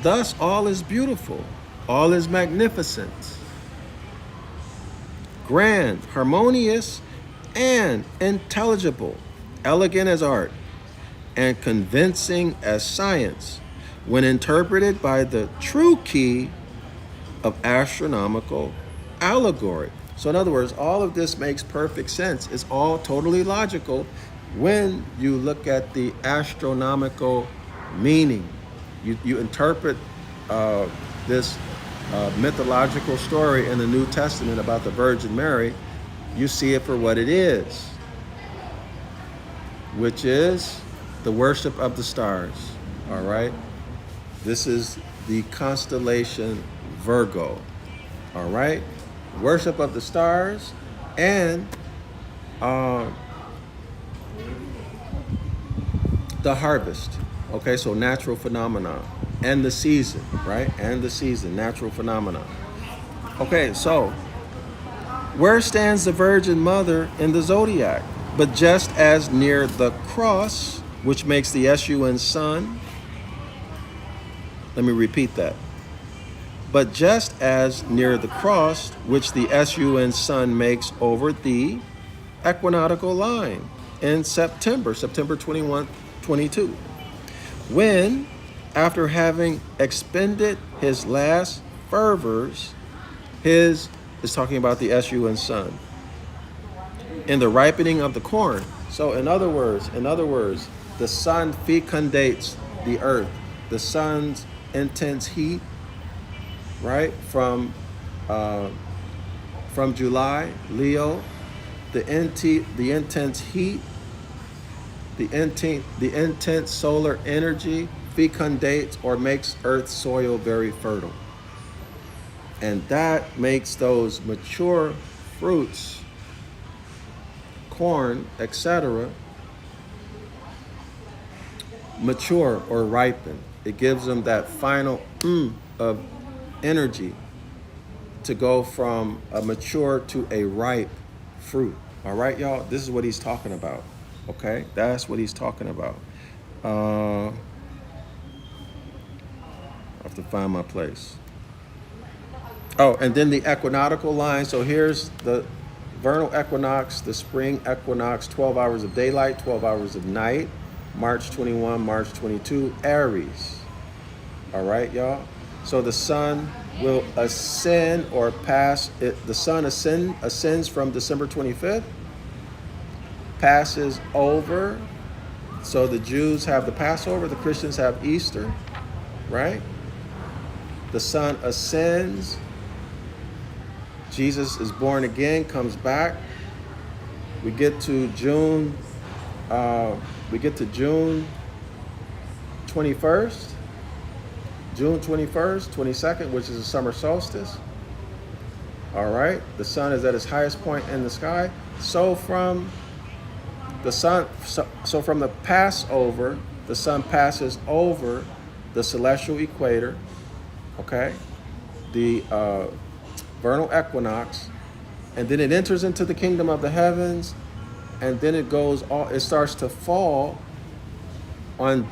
Thus all is beautiful. All is magnificent, grand, harmonious, and intelligible, elegant as art, and convincing as science, when interpreted by the true key of astronomical allegory. So in other words, all of this makes perfect sense. It's all totally logical when you look at the astronomical meaning. You interpret this mythological story in the New Testament about the Virgin Mary, you see it for what it is, which is the worship of the stars. All right? This is the constellation Virgo. All right? Worship of the stars and the harvest. Okay, so natural phenomena. And the season, right? And the season, natural phenomena. Okay, so where stands the Virgin Mother in the Zodiac? But just as near the cross, which makes the sun sun. Let me repeat that. But just as near the cross, which the sun makes over the equinoctial line in September 21, 22, when, after having expended his last fervors, is talking about the sun, in the ripening of the corn. So in other words, the sun fecundates the earth. The sun's intense heat, right? From July, Leo, the intense heat, the intense solar energy fecundates or makes Earth's soil very fertile. And that makes those mature fruits, corn, etc., mature or ripen. It gives them that final of energy to go from a mature to a ripe fruit. All right, y'all? This is what he's talking about. Okay? That's what he's talking about. I have to find my place. Oh, and then the equinoctial line. So here's the vernal equinox, the spring equinox, 12 hours of daylight, 12 hours of night, March 21, March 22, Aries. All right, y'all? So the sun will ascend or pass. The sun ascends from December 25th, passes over. So the Jews have the Passover, the Christians have Easter, right? The sun ascends. Jesus is born again, comes back. We get to June. June 21st. June 21st, 22nd, which is the summer solstice. All right, the sun is at its highest point in the sky. So from the Passover, the sun passes over the celestial equator. Okay, the vernal equinox, and then it enters into the kingdom of the heavens, and then it starts to fall on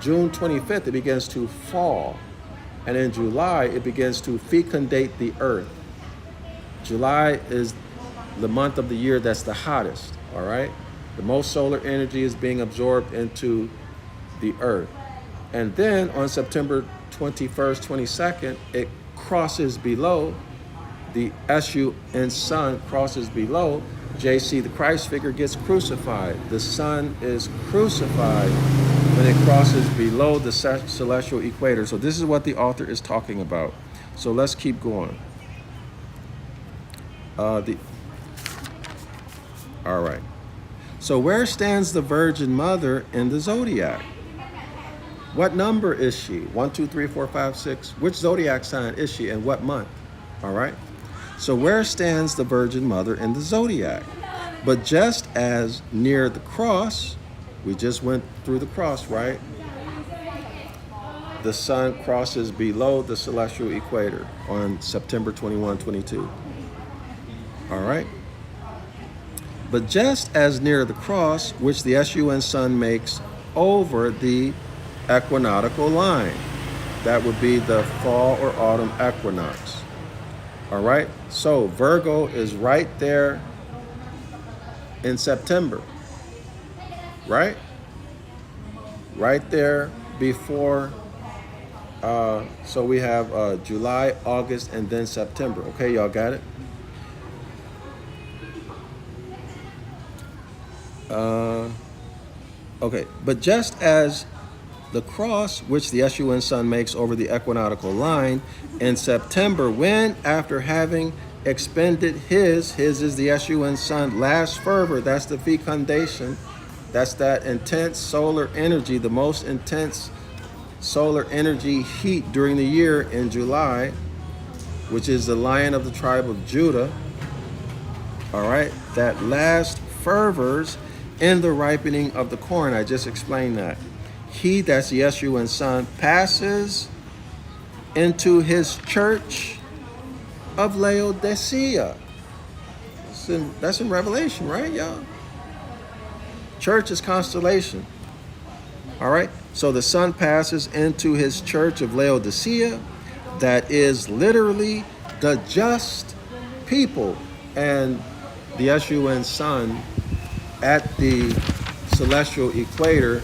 June 25th. It begins to fall, and in July it begins to fecundate the earth. July is the month of the year that's the hottest. All right, the most solar energy is being absorbed into the earth, and then on September 21st, 22nd, it crosses below. The Escheat sun crosses below. JC, the Christ figure, gets crucified. The sun is crucified when it crosses below the celestial equator. So this is what the author is talking about. So let's keep going. All right. So where stands the Virgin Mother in the Zodiac? What number is she? 1, 2, 3, 4, 5, 6. Which Zodiac sign is she and what month? All right. So where stands the Virgin Mother in the Zodiac? But just as near the cross, we just went through the cross, right? The sun crosses below the celestial equator on September 21, 22. All right. But just as near the cross, which the Escheat sun makes over the equinoctial line, that would be the fall or autumn equinox. All right, so Virgo is right there in September, right? Right there before, so we have July, August, and then September. Okay, y'all got it? Okay, but just as the cross, which the Escheat sun makes over the equinoctial line in September, when after having expended his is the Escheat sun, last fervor, that's the fecundation, that's that intense solar energy, the most intense solar energy heat during the year in July, which is the lion of the tribe of Judah. All right, that last fervors in the ripening of the corn. I just explained that. He, that's the Escheat sun, passes into his church of Laodicea. That's in Revelation, right, y'all? Church is constellation. All right? So the sun passes into his church of Laodicea. That is literally the just people. And the Escheat sun at the celestial equator,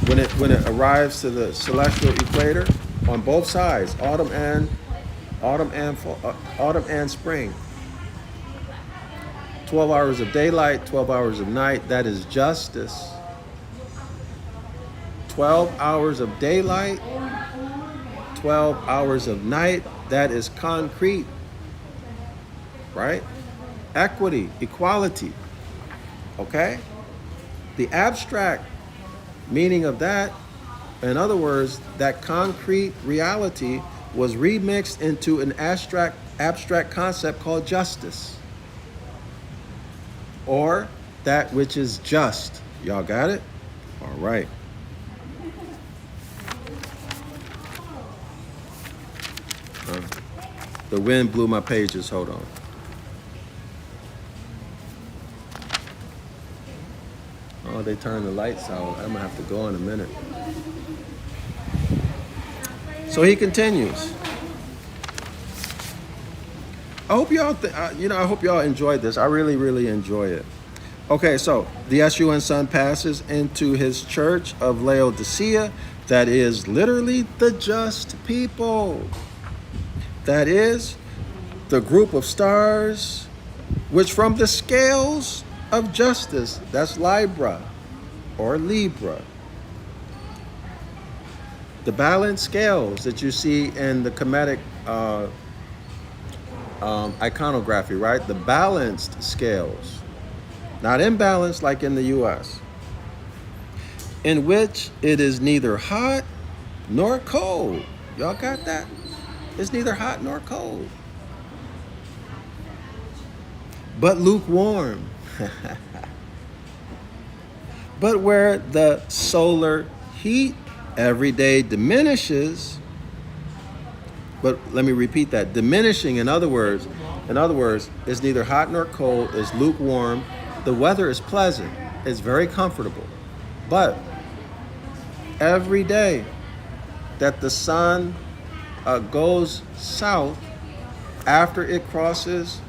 when it arrives to the celestial equator, on both sides, autumn and spring. 12 hours of daylight, 12 hours of night, that is justice. 12 hours of daylight, 12 hours of night, that is concrete, right? Equity, equality, okay? The abstract meaning of that, in other words, that concrete reality was remixed into an abstract concept called justice, or that which is just. Y'all got it? All right. The wind blew my pages. Hold on. Oh, they turned the lights out. I'm gonna have to go in a minute. So he continues. I hope y'all, I hope y'all enjoyed this. I really, really enjoy it. Okay, so the Escheat sun passes into his church of Laodicea. that is literally the just people. That is the group of stars which from the scales of justice, that's Libra or Libra, the balanced scales that you see in the Hermetic iconography, right? The balanced scales, not imbalanced like in the US, in which it is neither hot nor cold. Y'all got that? It's neither hot nor cold, but lukewarm. But where the solar heat every day diminishes, but let me repeat that, diminishing, in other words, is neither hot nor cold, is lukewarm. The weather is pleasant, it's very comfortable, but every day that the sun goes south after it crosses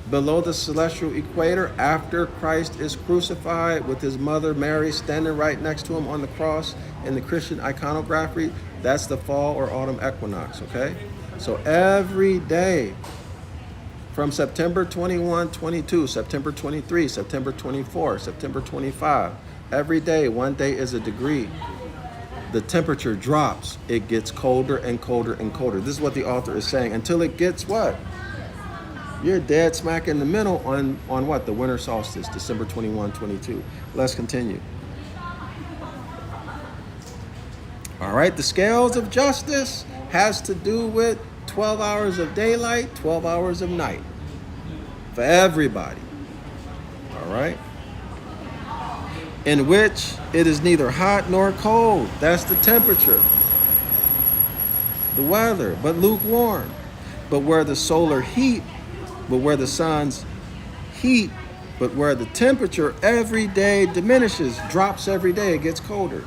below the celestial equator, after Christ is crucified with his mother Mary standing right next to him on the cross in the Christian iconography, that's the fall or autumn equinox, okay? So every day from September 21, 22, September 23, September 24, September 25, every day, one day is a degree. The temperature drops. It gets colder and colder and colder. This is what the author is saying, until it gets what? You're dead smack in the middle on what? The winter solstice, December 21, 22. Let's continue. All right, the scales of justice has to do with 12 hours of daylight, 12 hours of night for everybody. All right? In which it is neither hot nor cold. That's the temperature, the weather, but lukewarm. But where the solar heat, but where the sun's heat, but where the temperature every day diminishes, drops every day, it gets colder.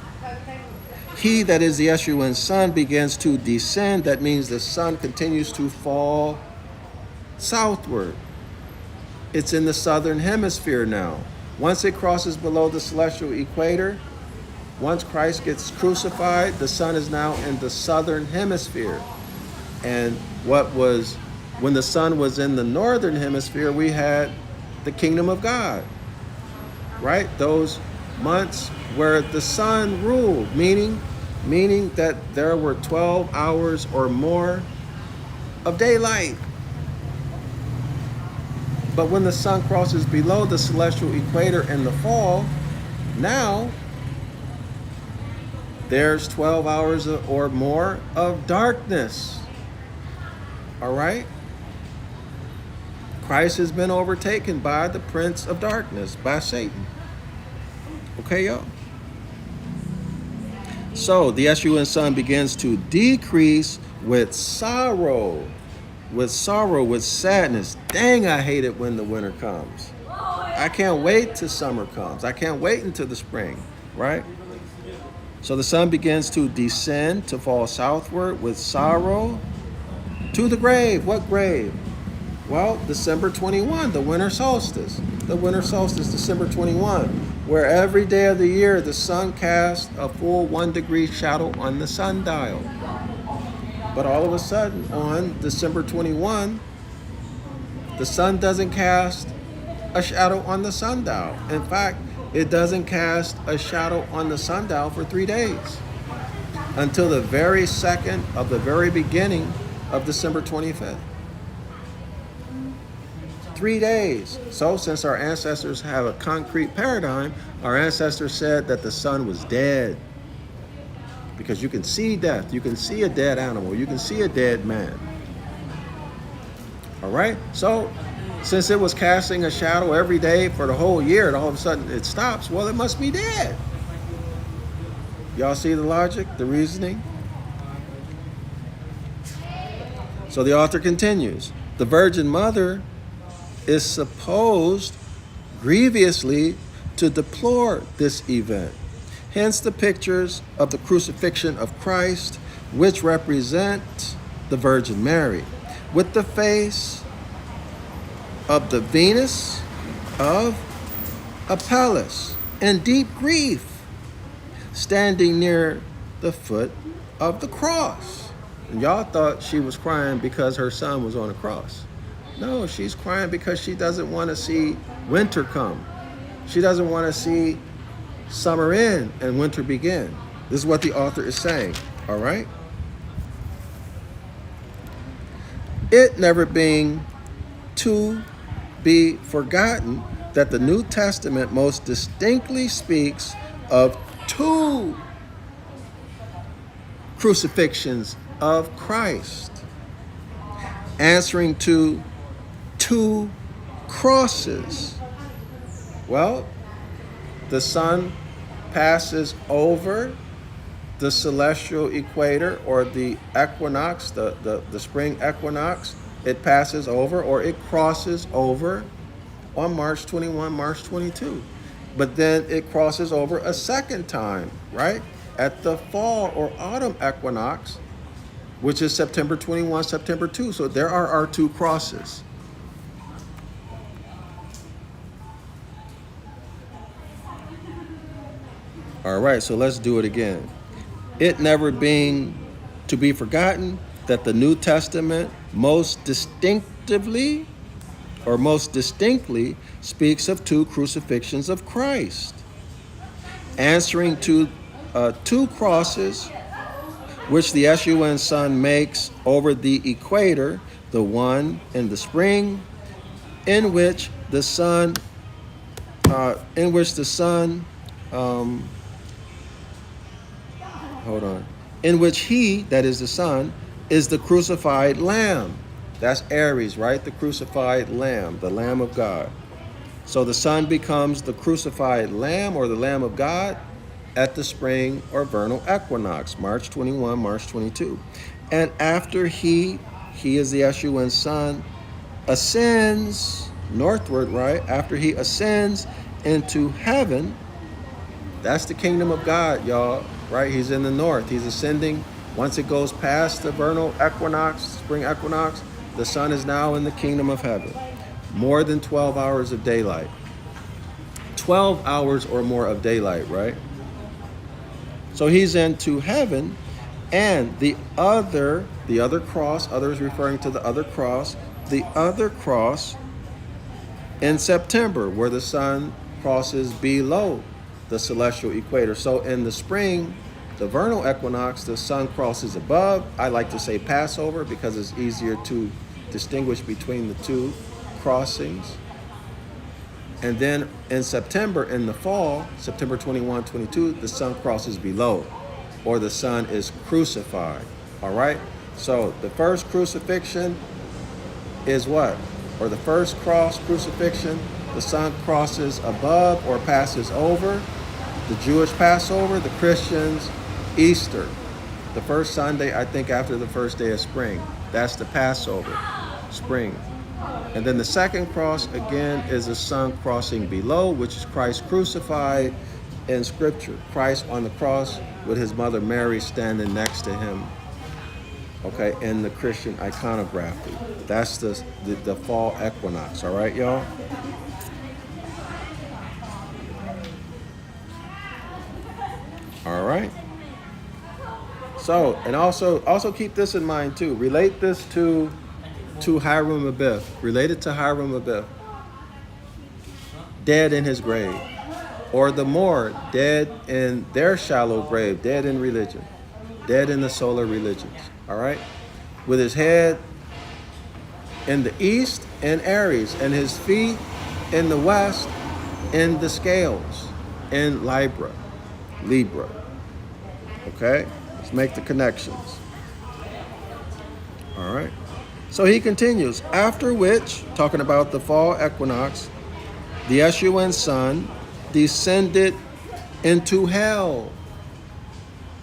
He, that is the Escheat sun, begins to descend. That means the sun continues to fall southward. It's in the southern hemisphere now. Once it crosses below the celestial equator, once Christ gets crucified, the sun is now in the southern hemisphere. And when the sun was in the northern hemisphere, we had the kingdom of God, right? Those months where the sun ruled, meaning that there were 12 hours or more of daylight. But when the sun crosses below the celestial equator in the fall, now there's 12 hours or more of darkness. All right? Christ has been overtaken by the prince of darkness, by Satan. Okay, y'all? So the Escheat sun begins to decrease with sorrow, with sadness. Dang, I hate it when the winter comes. I can't wait till summer comes. I can't wait until the spring, right? So the sun begins to descend, to fall southward with sorrow to the grave. What grave? Well, December 21, the winter solstice. The winter solstice, December 21, where every day of the year the sun casts a full 1 degree shadow on the sundial. But all of a sudden, on December 21, the sun doesn't cast a shadow on the sundial. In fact, it doesn't cast a shadow on the sundial for 3 days, until the very second of the very beginning of December 25th. 3 days. So since our ancestors have a concrete paradigm, our ancestors said that the sun was dead. Because you can see death. You can see a dead animal. You can see a dead man. All right? So since it was casting a shadow every day for the whole year, and all of a sudden it stops, well, it must be dead. Y'all see the logic, the reasoning? So the author continues. The Virgin Mother is supposed grievously to deplore this event. Hence the pictures of the crucifixion of Christ, which represent the Virgin Mary, with the face of the Venus of Apelles in deep grief, standing near the foot of the cross. And y'all thought she was crying because her son was on a cross. No, she's crying because she doesn't want to see winter come. She doesn't want to see summer end and winter begin. This is what the author is saying, all right? It never being to be forgotten that the New Testament most distinctly speaks of two crucifixions of Christ, answering to two crosses. Well, the sun passes over the celestial equator, or the equinox, the spring equinox. It passes over, or it crosses over on March 21, March 22. But then it crosses over a second time, right? At the fall or autumn equinox, which is September 21, September 2. So there are our two crosses. All right, so let's do it again. It never being to be forgotten that the New Testament most distinctly speaks of two crucifixions of Christ, answering to two crosses which the Escheat sun makes over the equator, the one in the spring, in which the sun in which he, that is the sun, is the crucified lamb. That's Aries, right? The crucified lamb, the Lamb of God. So the sun becomes the crucified lamb, or the Lamb of God, at the spring or vernal equinox, March 21, March 22. And after he is the Escheat sun, ascends northward, right? After he ascends into heaven, that's the kingdom of God, y'all, right? He's in the north. He's ascending. Once it goes past the vernal equinox, spring equinox, the sun is now in the kingdom of heaven. More than 12 hours of daylight. 12 hours or more of daylight, right? So he's into heaven, and the other cross, others referring to the other cross in September, where the sun crosses below the celestial equator. So in the spring, the vernal equinox, the sun crosses above. I like to say Passover because it's easier to distinguish between the two crossings. And then in September, in the fall, September 21, 22, the sun crosses below, or the sun is crucified. All right? So the first crucifixion is what? Or the first crucifixion, the sun crosses above or passes over. The Jewish Passover, the Christians, Easter. The first Sunday, I think, after the first day of spring. That's the Passover, spring. And then the second cross, again, is the sun crossing below, which is Christ crucified in Scripture. Christ on the cross with his mother Mary standing next to him, okay, in the Christian iconography. That's the fall equinox, all right, y'all? All right. So, and also keep this in mind too. Relate this to Hiram Abiff. Relate it to Hiram Abiff. Dead in his grave. Or the Moor, dead in their shallow grave, dead in religion. Dead in the solar religions. All right? With his head in the east in Aries, and his feet in the west in the scales, in Libra. Okay? Let's make the connections. All right. So he continues, after which, talking about the fall equinox, the Escheat sun descended into hell,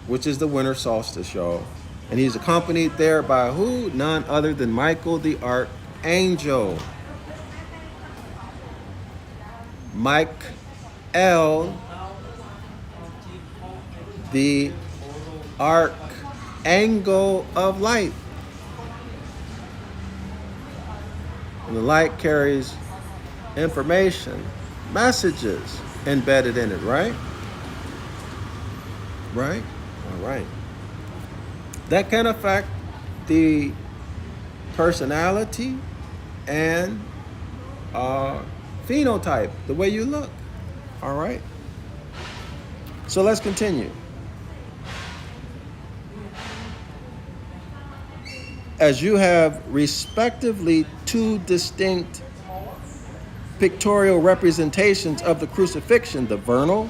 which is the winter solstice, y'all. And he's accompanied there by who? None other than Michael the Archangel. Michael, the archangel of light. And the light carries information, messages embedded in it, right? Right? All right. That can affect the personality and phenotype, the way you look. All right. So let's continue. As you have respectively two distinct pictorial representations of the crucifixion, the vernal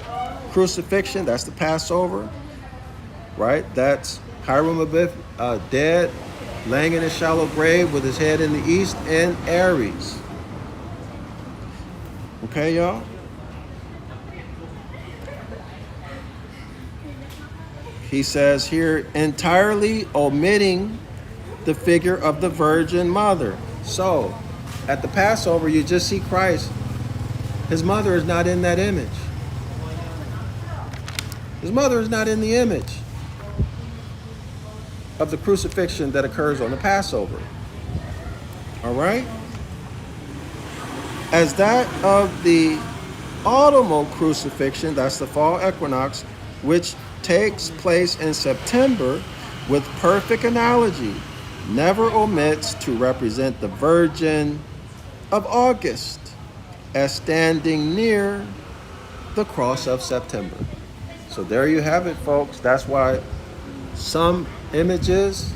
crucifixion, that's the Passover, right? That's Hiram Abiff, dead, laying in a shallow grave with his head in the east, and Aries. Okay, y'all? He says here, entirely omitting the figure of the Virgin Mother. So, at the Passover, you just see Christ. His mother is not in that image. His mother is not in the image of the crucifixion that occurs on the Passover. All right? As that of the autumnal crucifixion, that's the fall equinox, which takes place in September with perfect analogy, never omits to represent the Virgin of August as standing near the cross of September. So there you have it, folks. That's why some images,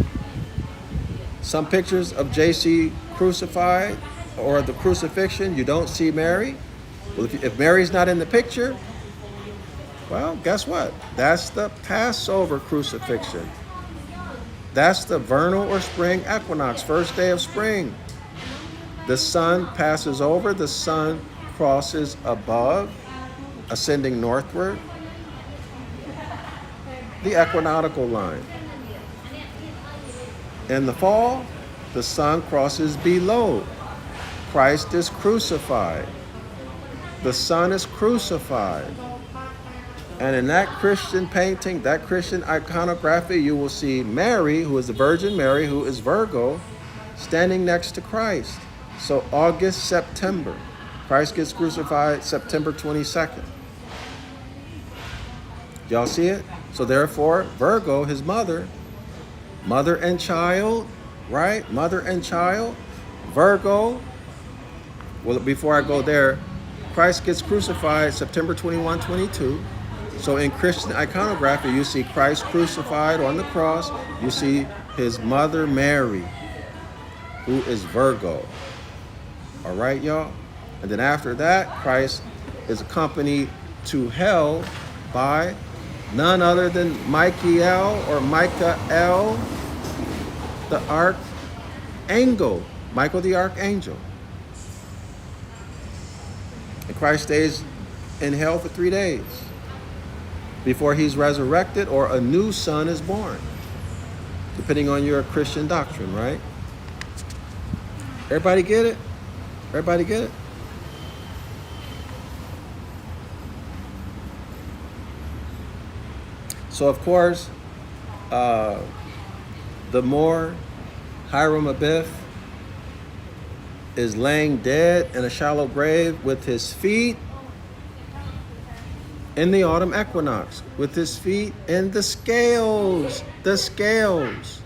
some pictures of JC crucified or the crucifixion, you don't see Mary. Well, if Mary's not in the picture, well, guess what? That's the Passover crucifixion. That's the vernal or spring equinox, first day of spring. The sun passes over, the sun crosses above, ascending northward, the equinoctial line. In the fall, the sun crosses below. Christ is crucified. The sun is crucified. And in that Christian painting, that Christian iconography, you will see Mary, who is the Virgin Mary, who is Virgo, standing next to Christ. So August, September. Christ gets crucified September 22nd. Y'all see it? So therefore, Virgo, his mother and child, right? Mother and child. Virgo, well, before I go there, Christ gets crucified September 21, 22. So in Christian iconography, you see Christ crucified on the cross. You see his mother, Mary, who is Virgo. All right, y'all? And then after that, Christ is accompanied to hell by none other than Michael, the archangel. Michael the archangel. And Christ stays in hell for 3 days before he's resurrected or a new son is born, depending on your Christian doctrine, right? Everybody get it? Everybody get it? So, of course, the more Hiram Abiff is laying dead in a shallow grave with his feet in the autumn equinox, with his feet in the scales, the scales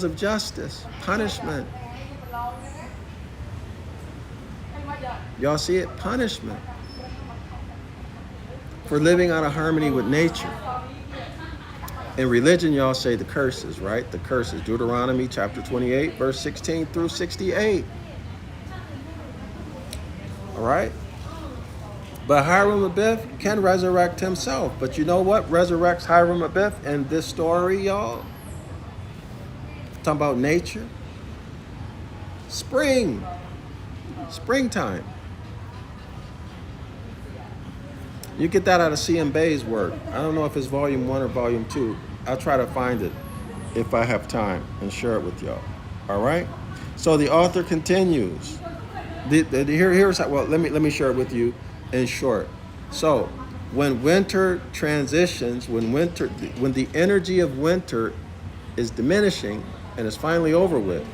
of justice, punishment. Y'all see it? Punishment for living out of harmony with nature. In religion, y'all say the curses, right? The curses. Deuteronomy chapter 28, verse 16 through 68. All right? But Hiram Abiff can resurrect himself. But you know what resurrects Hiram Abiff in this story, y'all? Talking about nature. Spring. Springtime. You get that out of C.M. Bay's work. I don't know if it's volume 1 or volume 2. I'll try to find it if I have time and share it with y'all. All right? So the author continues. Here's how, well, let me share it with you in short. So when winter transitions, when the energy of winter is diminishing and is finally over with,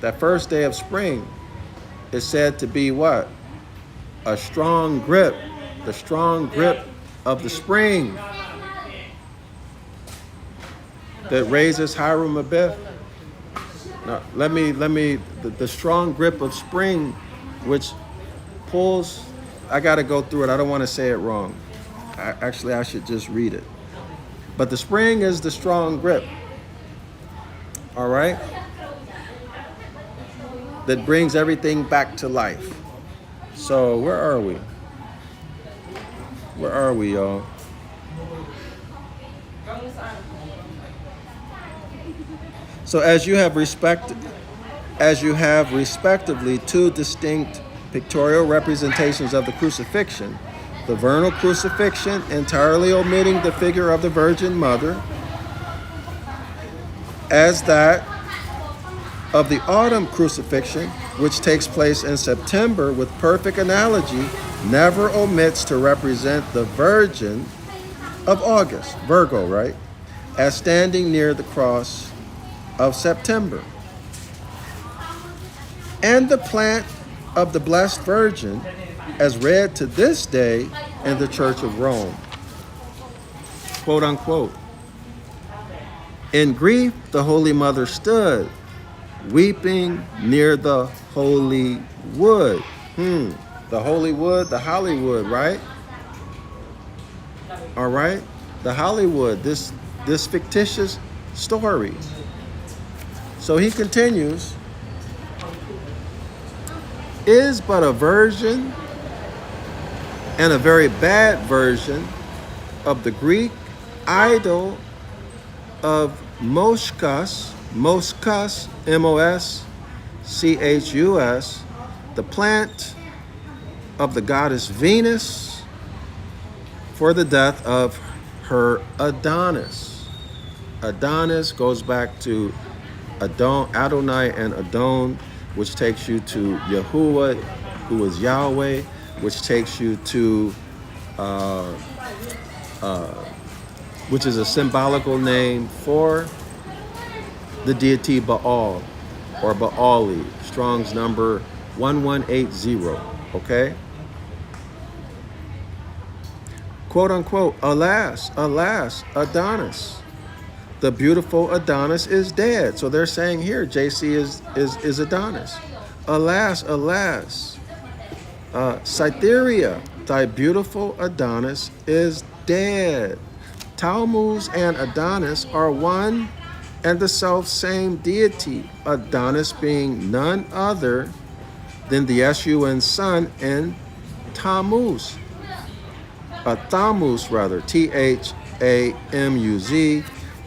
that first day of spring is said to be what? a strong grip, the strong grip of the spring that raises Hiram Abiff. Now, the strong grip of spring, which pulls, I got to go through it. I don't want to say it wrong. Actually, I should just read it. But the spring is the strong grip, all right, that brings everything back to life. So where are we? Where are we, y'all? So as you have respectively two distinct pictorial representations of the crucifixion, the vernal crucifixion entirely omitting the figure of the Virgin Mother, as that of the autumn crucifixion, which takes place in September with perfect analogy, never omits to represent the Virgin of August, Virgo, right, as standing near the cross of September. And the plant of the Blessed Virgin, as read to this day in the Church of Rome. Quote unquote. In grief, the Holy Mother stood, weeping near the holy wood. The holy wood, the Hollywood, right? All right? The Hollywood, this fictitious story. So he continues, is but a version, and a very bad version, of the Greek idol of Moschus, M-O-S-C-H-U-S, the plant of the goddess Venus for the death of her Adonis. Adonis goes back to Adonai and Adon, which takes you to Yahuwah, who is Yahweh, which takes you to, which is a symbolical name for the deity Baal, or Baali, Strong's number 1180, okay? Quote unquote, alas, alas, Adonis. The beautiful Adonis is dead. So they're saying here, JC is Adonis. Alas, alas, Cytherea, thy beautiful Adonis is dead. Tammuz and Adonis are one and the self-same deity, Adonis being none other than the S-U-N son in Tammuz. Thammuz, rather, T-H-A-M-U-Z,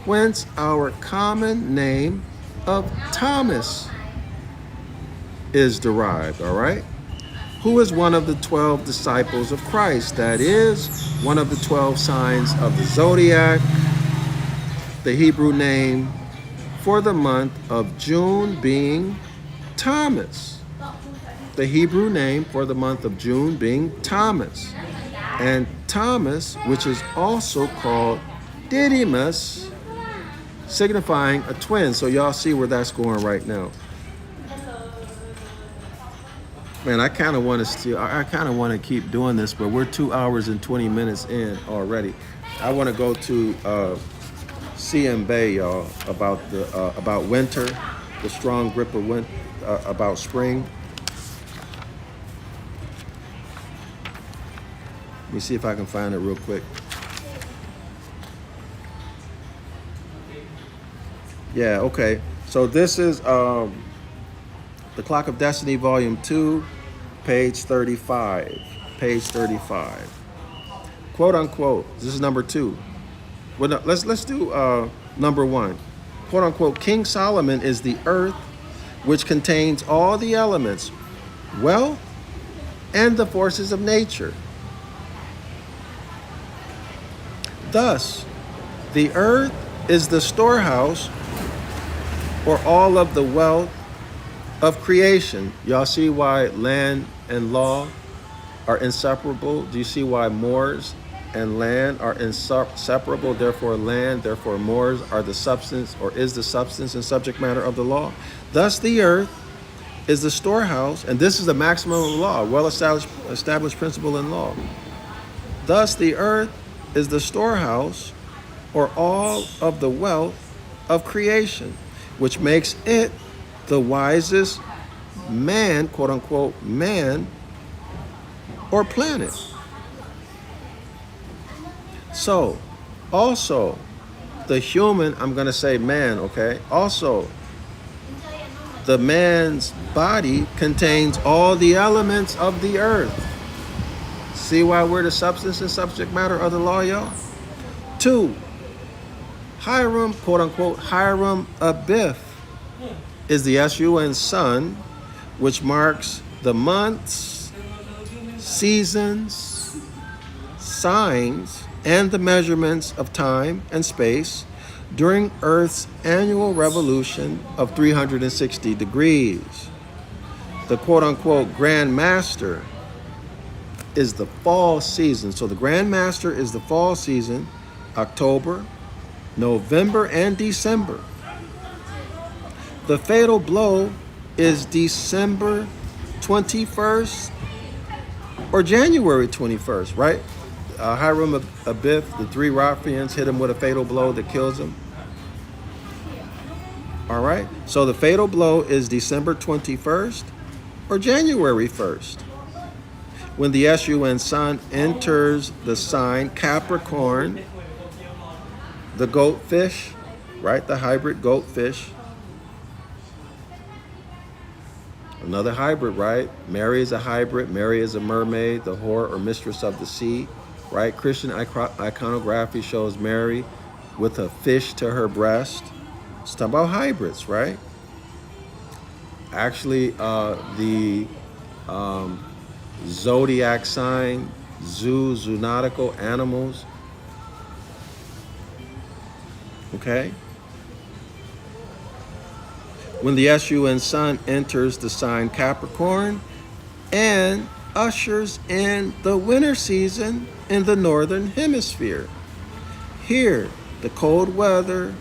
whence our common name of Thomas is derived, all right? Who is one of the 12 disciples of Christ, that is, one of the 12 signs of the Zodiac, the Hebrew name for the month of June being Thomas. The Hebrew name for the month of June being Thomas. And Thomas, which is also called Didymus, signifying a twin. So y'all see where that's going right now. Man, I kind of want to keep doing this, but we're 2 hours and 20 minutes in already. I want to go to CM Bay, y'all, about winter, the strong grip of winter, about spring. Let me see if I can find it real quick. Yeah, okay. So this is The Clock of Destiny, Volume 2, page 35. Page 35. Quote unquote. This is number 2. Well, no, let's do number 1. Quote unquote. King Solomon is the earth which contains all the elements, wealth, and the forces of nature. Thus, the earth is the storehouse or all of the wealth of creation. Y'all see why land and law are inseparable? Do you see why mores and land are inseparable? Therefore land, therefore mores are the substance, or is the substance and subject matter of the law. Thus the earth is the storehouse, and this is the maximum law, well-established principle in law. Thus, the earth is the storehouse, or all of the wealth of creation, which makes it the wisest man, quote unquote, man or planet. So, also, the human, I'm going to say man, okay? Also, the man's body contains all the elements of the earth. See why we're the substance and subject matter of the law, y'all? 2, Hiram, quote unquote, Hiram Abiff is the sun sun, which marks the months, seasons, signs, and the measurements of time and space during Earth's annual revolution of 360 degrees. The quote-unquote Grand Master is the fall season. So the Grand Master is the fall season, October, November, and December. The fatal blow is December 21st or January 21st, right? Hiram Abiff, the 3 ruffians hit him with a fatal blow that kills him. All right, so the fatal blow is December 21st or January 1st. When the sun enters the sign Capricorn, the goatfish, right? The hybrid goatfish. Another hybrid, right? Mary is a hybrid. Mary is a mermaid, the whore or mistress of the sea, right? Christian iconography shows Mary with a fish to her breast. It's talking about hybrids, right? Actually, the Zodiac sign, zoonautical animals. Okay? When the sun enters the sign Capricorn and ushers in the winter season in the northern hemisphere. Here, the cold weather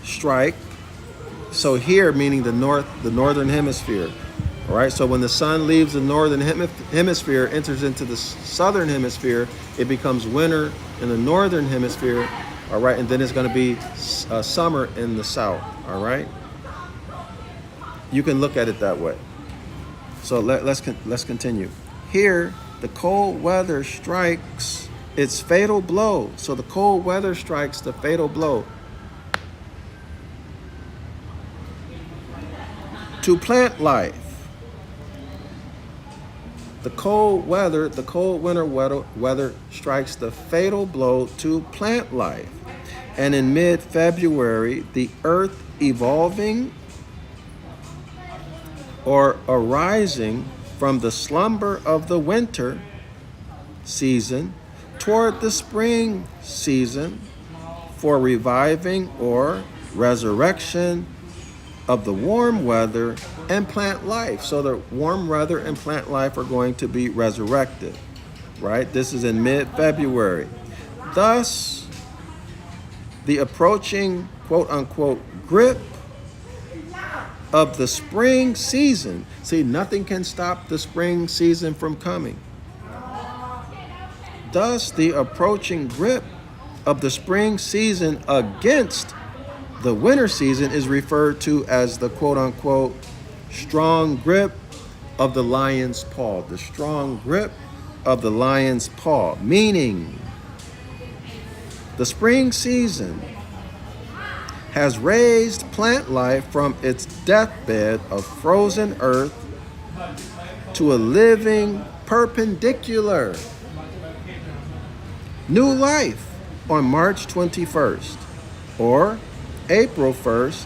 strike. So here, meaning the northern hemisphere. All right, so when the sun leaves the northern hemisphere, enters into the southern hemisphere, it becomes winter in the northern hemisphere. All right, and then it's going to be summer in the south. All right, you can look at it that way. So let's continue. Here, the cold weather strikes its fatal blow. So the cold weather strikes the fatal blow to plant life. The cold winter weather strikes the fatal blow to plant life. And in mid-February, the earth evolving or arising from the slumber of the winter season toward the spring season for reviving or resurrection of the warm weather and plant life. So the warm weather and plant life are going to be resurrected, right? This is in mid-February. Thus, the approaching quote-unquote grip of the spring season. See, nothing can stop the spring season from coming. Thus, the approaching grip of the spring season against the winter season is referred to as the quote-unquote strong grip of the lion's paw. The strong grip of the lion's paw, meaning the spring season has raised plant life from its deathbed of frozen earth to a living perpendicular new life on March 21st or April 1st,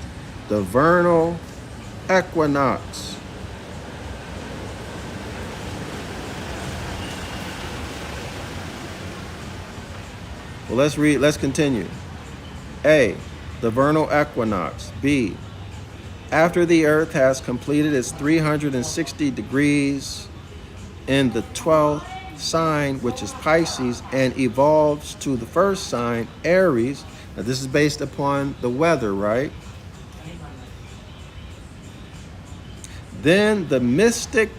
the vernal equinox. Well, let's continue. A, the vernal equinox. B, after the earth has completed its 360 degrees in the 12th sign, which is Pisces, and evolves to the first sign, Aries. Now, this is based upon the weather, right? Then the mystic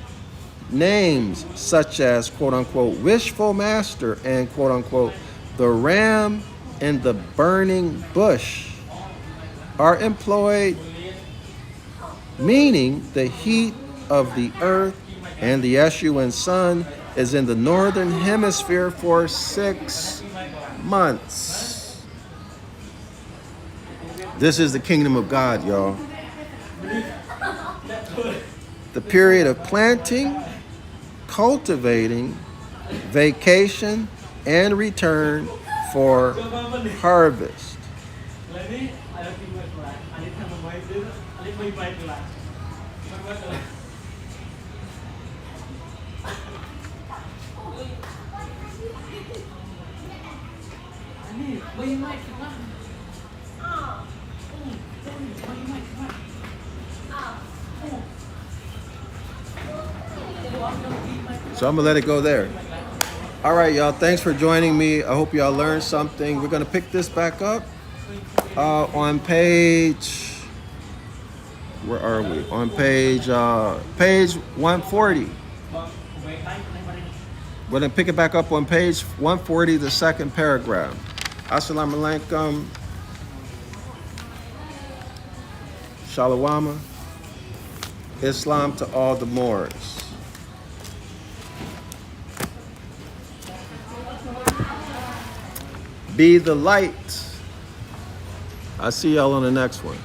names such as quote unquote wishful master and quote unquote the ram in the burning bush are employed, meaning the heat of the earth and the Escheat sun is in the northern hemisphere for 6 months. This is the kingdom of God, y'all. The period of planting, cultivating, vacation, and return for harvest. So I'm gonna let it go there. All right, y'all, thanks for joining me. I hope y'all learned something. We're gonna pick this back up on page, where are we? On page 140. We're gonna pick it back up on page 140, the second paragraph. Assalamu alaikum. Shalawama. Islam to all the Moors. Be the light. I'll see y'all on the next one.